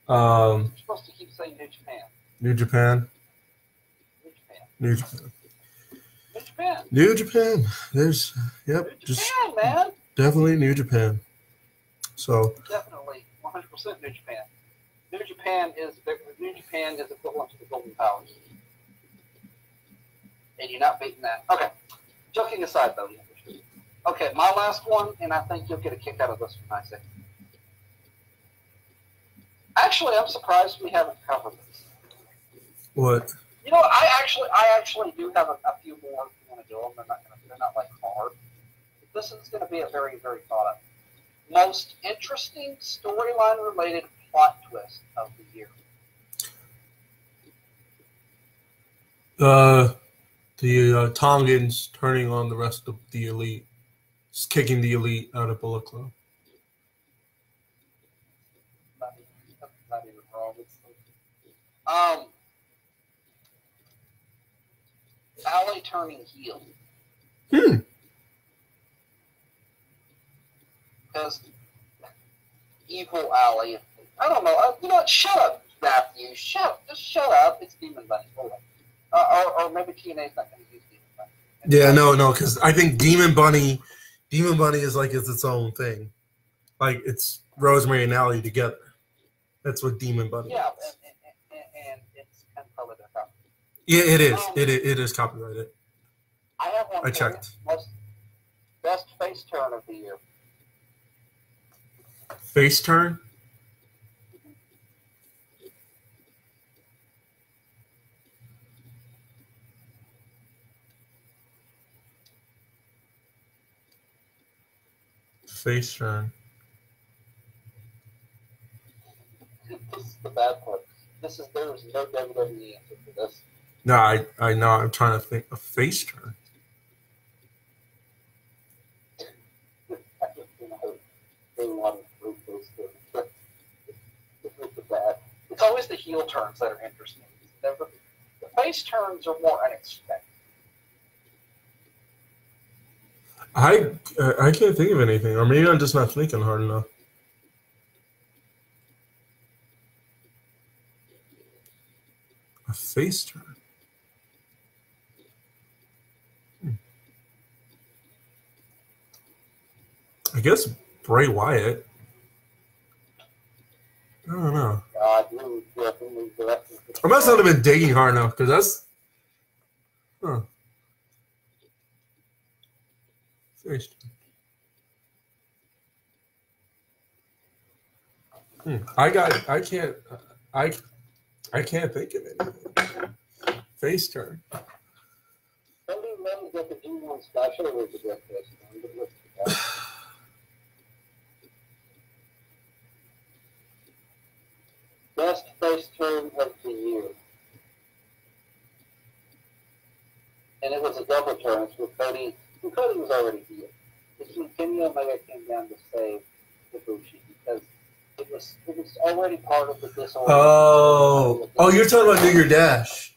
You're supposed to keep saying New Japan. New Japan. New Japan. New Japan. New Japan. New Japan. There's, yep. New Japan, man. Definitely New Japan. So. Definitely 100% New Japan. New Japan is equivalent to the Golden Powers. And you're not beating that. Okay. Joking aside, though. Okay, my last one, and I think you'll get a kick out of this one, Isaac. Actually, I'm surprised we haven't covered this. What? You know, I actually do have a few more if you want to do them. They're not like hard. This is going to be a very, very thought out. Most interesting storyline related plot twist of the year. The Tongans turning on the rest of the elite, just kicking the elite out of Bullet Club. Not even wrong. Allie turning heel. Because evil Allie. I don't know. You know what? Shut up, Matthew. Just shut up. It's Demon Bunny. Or maybe TNA's not going to use Demon Bunny. Yeah, no, because I think Demon Bunny is like it's its own thing. Like it's Rosemary and Allie together. That's what Demon Bunny is. Yeah, and it's kind of probably their copy. Yeah, it is. It is copyrighted. I have one. I checked. Best face turn of the year. Face turn? Face turn. is the bad part. There is no WWE answer for this. No, I know. I'm trying to think of face turn. I just, they want to prove those things. It's the bad. It's always the heel turns that are interesting. The face turns are more unexpected. I can't think of anything, or maybe I'm just not thinking hard enough. A face turn. I guess Bray Wyatt. I don't know. I must not have been digging hard enough because that's. Huh. Face turn. I can't think of anything. Face turn. Best face turn of the year. And it was a double turn with Cody. And Cody was already here. Kenny Omega came down to save Ibushi because it was already part of the disorder. Oh, you're talking about Do Your Dash.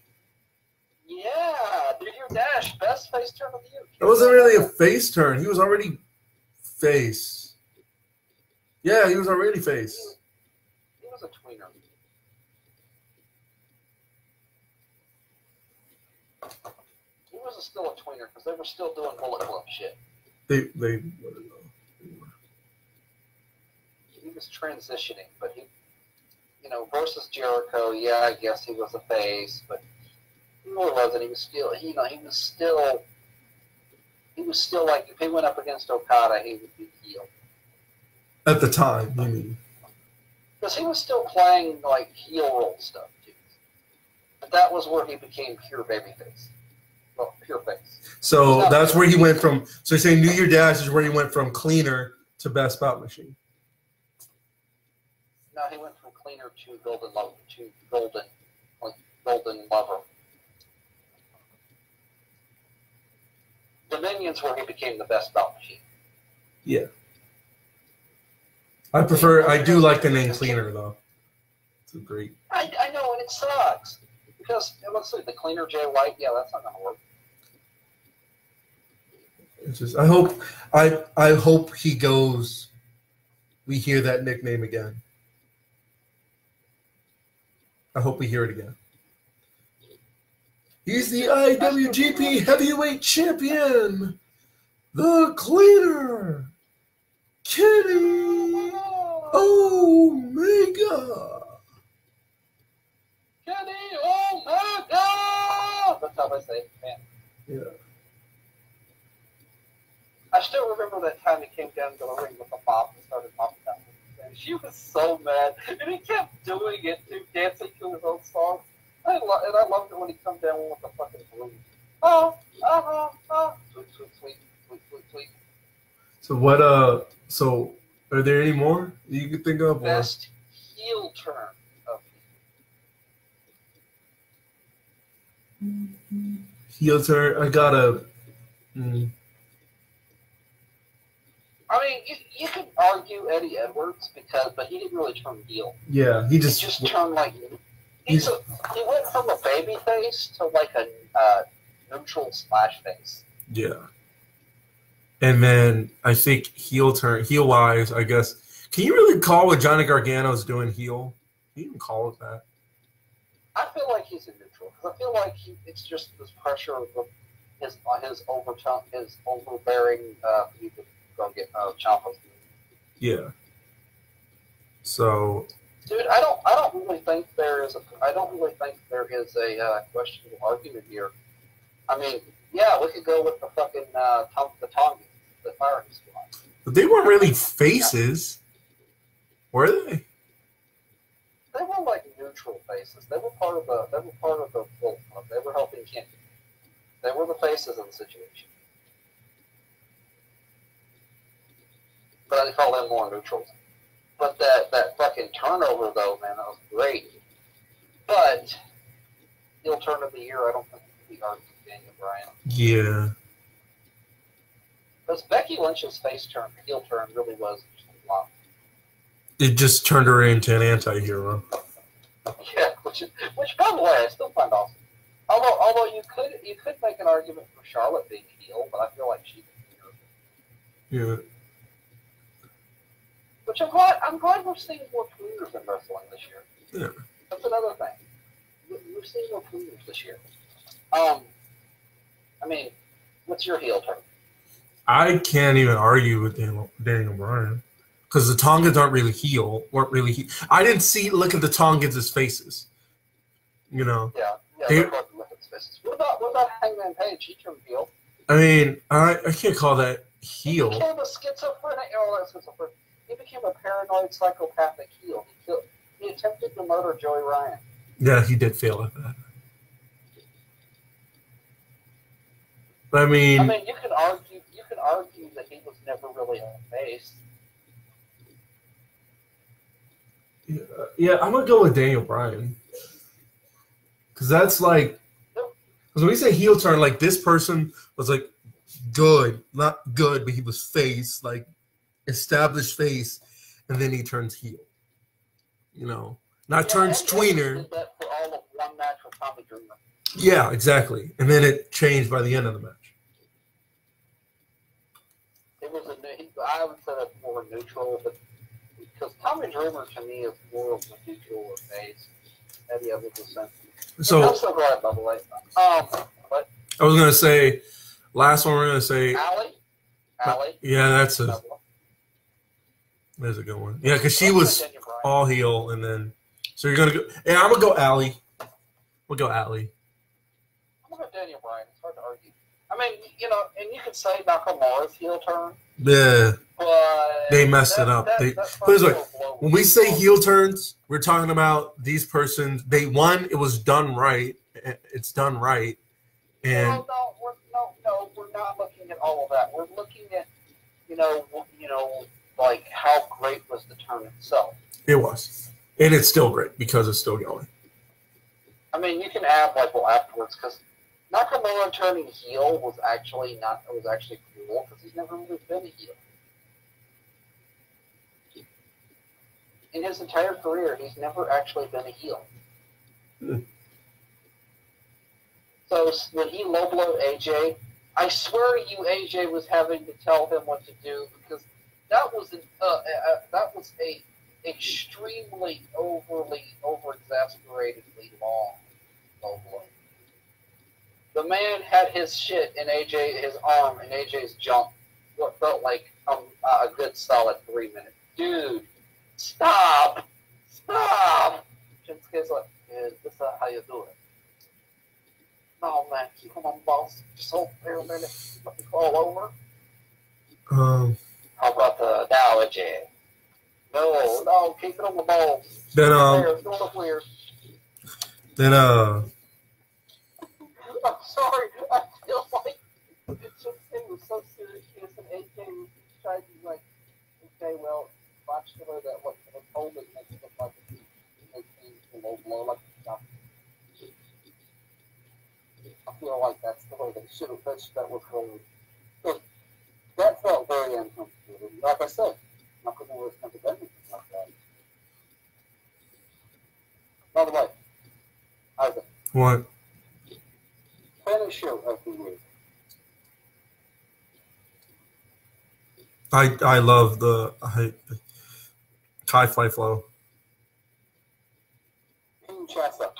Yeah, Do Your Dash, best face turn of the year. It wasn't really a face turn. He was already face. Yeah, he was already face. He was a tweener. He was still a tweener because they were still doing bullet club shit. They He was transitioning, but he, versus Jericho, yeah, I guess he was a face, but he really wasn't. He was still, he was still like, if he went up against Okada, he would be heel. At the time, you mean? Because he was still playing like heel role stuff too. But that was where he became pure babyface. Well, pure face. So that's where he went from. So you're saying Do Your Dash is where he went from cleaner to best bout machine. No, he went from cleaner to golden lover. Dominion's where he became the best bout machine. Yeah. I do like the name cleaner though. It's a great. I know, and it sucks. Because, let's see, the cleaner Jay White, yeah, that's not going to work. It's just, I hope he goes, we hear that nickname again. I hope we hear it again. He's the IWGP Heavyweight Champion, the Cleaner, Kenny Omega. Kenny Omega! That's how I say it, man. Yeah. I still remember that time he came down to the ring with a mop and started mopping down. And she was so mad. And he kept doing it, too, dancing to his own song. And I loved it when he come down with the fucking blues. Sweet, sweet, sweet, sweet, sweet, sweet. So what, so are there any more you could think of? Best heel turn of heel turn, I gotta. I mean, you could argue Eddie Edwards but he didn't really turn heel. Yeah, he just turned like he went from a baby face to like a neutral splash face. Yeah, and then I think heel wise, I guess. Can you really call what Johnny Gargano's doing heel? Can you even call it that? I feel like he's a neutral. I feel like it's just this pressure of his overbearing. You could go get Ciampa's. Yeah. So. Dude, I don't really think there is a questionable argument here. I mean, yeah, we could go with the fucking the Tongan, the firing squad. But they weren't really faces, were they? They were like neutral faces. They were part of the Bullet Club. They were helping Kenny. They were the faces of the situation. But I call them more neutrals. But that fucking turnover, though, man, that was great. But heel turn of the year, I don't think it can be hard with Daniel Bryan. Yeah. Because Becky Lynch's heel turn really was just a flop. It just turned her into an anti-hero. Yeah, which by the way, I still find awesome. Although you could make an argument for Charlotte being a heel, but I feel like she's a heel. Yeah. Which I'm glad we're seeing more tweeners in wrestling this year. Yeah. That's another thing. We're seeing more tweeners this year. I mean, what's your heel turn? I can't even argue with Daniel Bryan because the Tongans weren't really heel. I didn't look at the Tongans as faces. You know. Yeah. They're both look at faces. What about Hangman Page? He turned heel. I mean, I can't call that heel. He became a schizophrenic. He became a paranoid psychopathic heel. He attempted to murder Joey Ryan. Yeah, he did fail at that. But I mean, you can argue that he was never really a face. Yeah, I'm gonna go with Daniel Bryan because that's like, because when we say heel turn, like this person was like good, not good, but he was face, like established face, and then he turns heel. You know, not turns tweener. Did that for all of one match with Tommy Dreamer. Yeah, exactly, and then it changed by the end of the match. It was I would say that's more neutral, but because Tommy Dreamer to me is more of a neutral or face. Eddie Evans is sensitive. So also right, by the way. But I was gonna say, last one we're gonna say. Allie. Yeah, that's a good one. Yeah, because she was all heel, and then so you're gonna go. Yeah, I'm gonna go Allie. We'll go Allie. I'm gonna go Daniel Bryan. It's hard to argue. I mean, you know, and you could say Nakamura's heel turn. Yeah. But they messed it up. Put it this way, when we say heel turns, we're talking about these persons. It was done right. It's done right. And we're not looking at all of that. We're looking at, you know, like how great was the turn itself. It was, and it's still great because it's still going. I mean, you can add afterwards because Nakamura turning heel was actually cool because he's never really been a heel. In his entire career, he's never actually been a heel. So when he low-blowed AJ, I swear to you, AJ was having to tell him what to do because that was a extremely over-exasperatedly long low blow. The man had his shit in his arm in AJ's jump. What felt like a good solid 3 minutes. Dude. Stop! Shinsuke's like, is this how you do it? No, man, keep him on, boss. Just hold there a minute. Let me fall over. How about the analogy? No, keep it on the balls. Don't look weird. I'm sorry. I feel like Shinsuke was so serious, and AJ was trying to like, okay, well, watch the way that what the told it makes it look like it's low blow like stuff. I feel like that's the way they should have pitched that was going. That felt very uncomfortable. Like I said, Nakamura was never done anything like that. By the way, Isaac. What? Finisher of the year. I love the high fly flow. Kinshasa.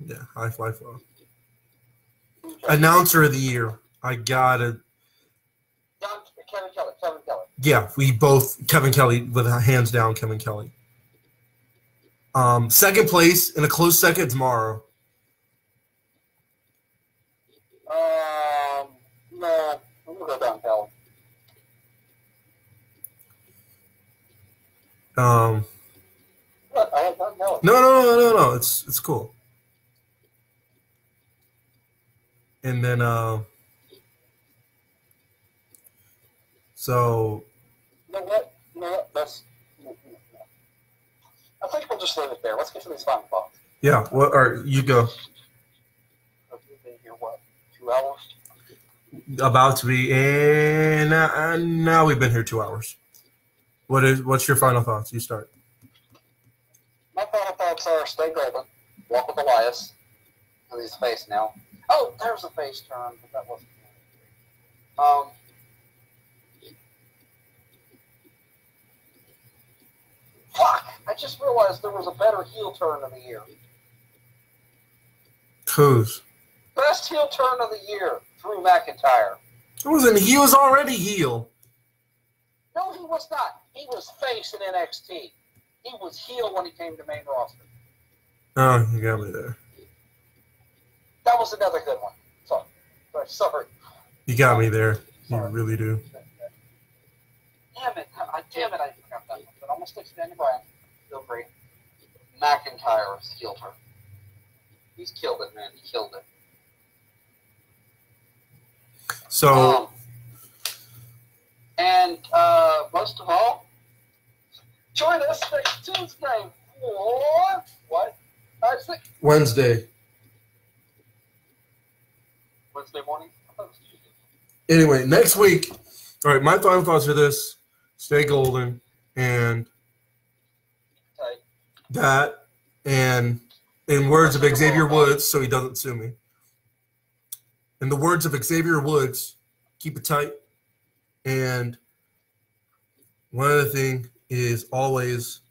Yeah, high fly flow. Announcer of the year. I got it. Kevin Kelly. Yeah, Kevin Kelly, with hands down, Kevin Kelly. Second place in a close second tomorrow. No, I'm gonna go down Kelly. What? I like Don Kelly. No. It's cool. And then so. You know what? guys. I think we'll just leave it there. Let's get to these final thoughts. Yeah. Well, all right, you go. We've been here, what, 2 hours? About to be, and now we've been here 2 hours. What's your final thoughts? You start. My final thoughts are stay golden, walk with Elias, and he's face now. Oh, there's a face turn, but that wasn't. Fuck! I just realized there was a better heel turn of the year. Whose? Best heel turn of the year, Drew McIntyre. It wasn't. He was already heel. No, he was not. He was face in NXT. He was heel when he came to main roster. Oh, you got me there. That was another good one. Sorry. You got me there. You really do. Damn it, I forgot that one. But almost sticks to Daniel Bryan. Feel free. McIntyre's heel turn. He's killed it, man. He killed it. So, and most of all, join us next Tuesday for what? Wednesday morning? Anyway, next week. All right, my final thoughts are this: stay golden, and Tight. that, and in words of Xavier Woods, so he doesn't sue me. In the words of Xavier Woods, keep it tight. And one other thing is always.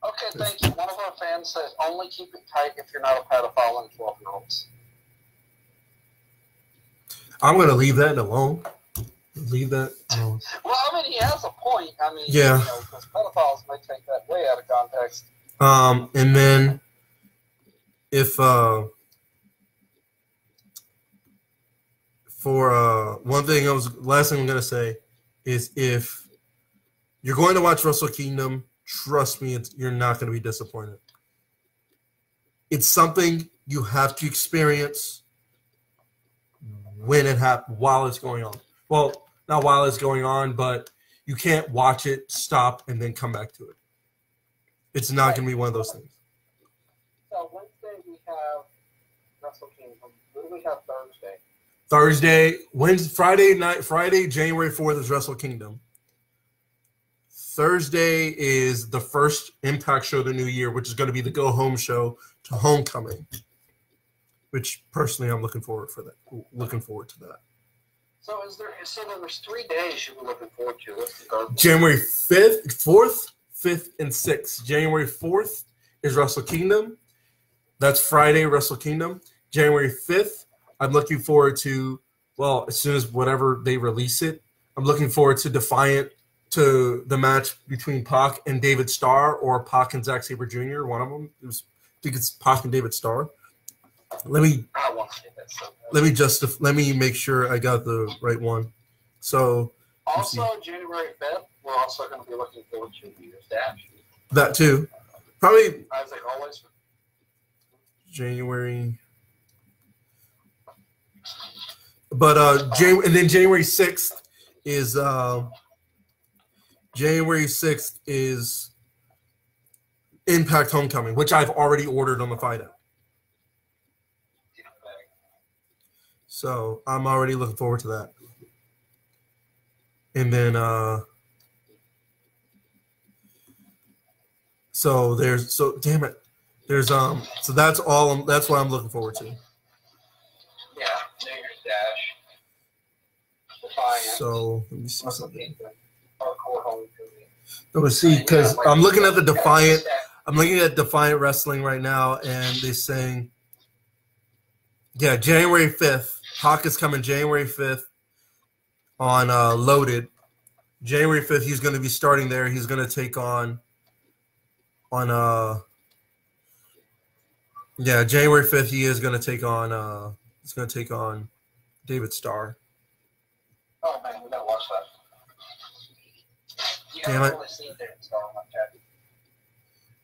Okay, thank you. One of our fans says only keep it tight if you're not a pedophile and 12-year-olds. I'm going to leave that alone. Leave that alone. Well, I mean, he has a point. I mean, yeah. Because pedophiles may take that way out of context. And then if one thing last thing I'm going to say is if you're going to watch Wrestle Kingdom, trust me, you're not going to be disappointed. It's something you have to experience when it happens, while it's going on. Well, not while it's going on, but you can't watch it, stop, and then come back to it. It's not going to be one of those things. So Wednesday we have Wrestle Kingdom. What do we have Thursday? Friday, January 4th is Wrestle Kingdom. Thursday is the first Impact show of the new year, which is going to be the go home show to Homecoming, which personally I'm looking forward to that. So there was 3 days you were looking forward to. What's the guard? January 5th, 4th, 5th, and 6th. January 4th is Wrestle Kingdom. That's Friday, Wrestle Kingdom. January 5th, I'm looking forward to, well, as soon as whatever they release it, I'm looking forward to Defiant, to the match between Pac and David Starr, or Pac and Zack Sabre Jr., one of them. I think it's Pac and David Starr. Let me make sure I got the right one. So also January 5th, we're also going to be looking forward to New Year's Dash. That too. Probably as like always. January. But and then January 6th is Impact Homecoming, which I've already ordered on the Fight app. So I'm already looking forward to that. And then so damn it. There's so that's what I'm looking forward to. Yeah, New Year's Dash. Defiant. So let me see something. Hardcore Homecoming. Let me see, because I'm looking at Defiant Wrestling right now, and they're saying, yeah, January 5th. Pac is coming January 5th on Loaded. January 5th, he's going to be starting there. He's going to take on January 5th, he is going to take on David Starr. Oh man, we gotta watch that. You Damn haven't it. really seen David Starr much, have you?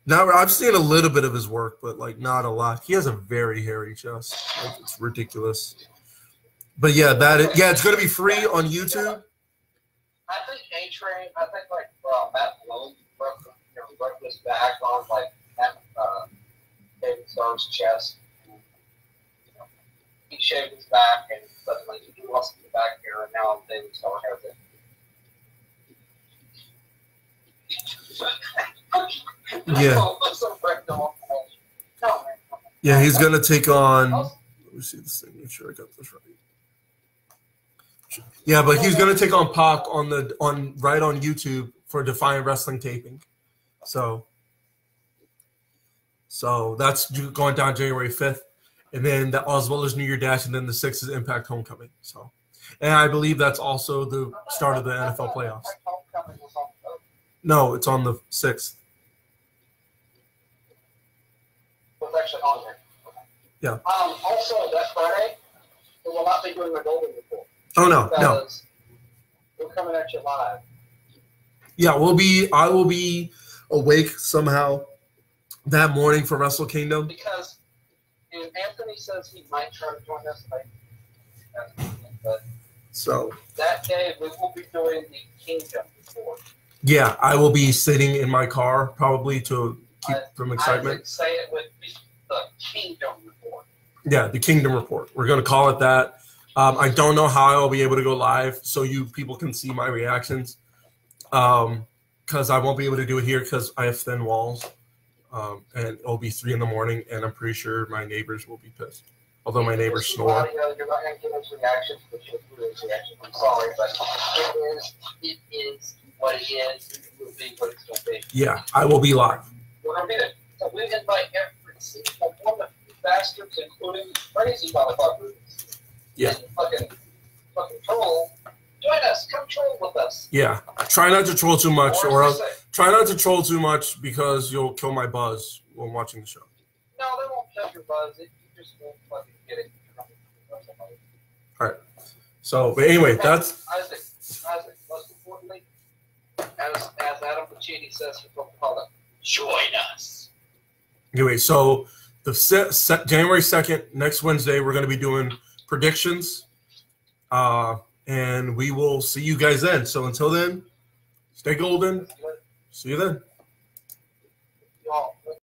Now I've seen a little bit of his work, but like not a lot. He has a very hairy chest. Like, it's ridiculous. But yeah, it's going to be free on YouTube. I think A-Train, I think like Matt Malone broke his back on like David Starr's chest. He shaved his back and suddenly he lost his back here, and now David Starr has it. Yeah. Yeah, he's gonna take on. Let me see this thing. Make sure I got this right. Yeah, but he's gonna take on Pac on YouTube for Defiant Wrestling taping. So that's going down January 5th, and then as well as New Year Dash, and then the 6th is Impact Homecoming. So, and I believe that's also the start of the NFL playoffs. No, it's on the 6th. It's actually on there. Okay. Yeah. Also, that Friday, we will not be doing the Golden Report. Oh no. We're coming at you live. Yeah, I will be awake somehow that morning for Wrestle Kingdom. Because Anthony says he might try to join us but so that day we will be doing the Kingdom Report. Yeah, I will be sitting in my car probably to keep from excitement. I would say it would be the Kingdom Report. Yeah, the Kingdom Report. We're going to call it that. I don't know how I'll be able to go live so you people can see my reactions, because I won't be able to do it here because I have thin walls, and it'll be 3 a.m, and I'm pretty sure my neighbors will be pissed. Although my neighbors snore. You're not going to give us reactions, but you'll do his reactions. I'm sorry, but it is what it is. It will be what it's going to be. Yeah, I will be live. We're going to be there. So we invite every single one of you bastards, including crazy motherfuckers. Yeah. Fucking troll. Join us. Come troll with us. Yeah. Try not to troll too much, or else try not to troll too much because you'll kill my buzz when watching the show. No, they won't kill your buzz. You just won't fucking get it. All right. So, but anyway, that's Isaac. Most importantly, as Adam Pacini says from Coca-Cola, join us. Anyway. So the January 2nd, next Wednesday, we're going to be doing predictions, and we will see you guys then. So until then, stay golden. See you then.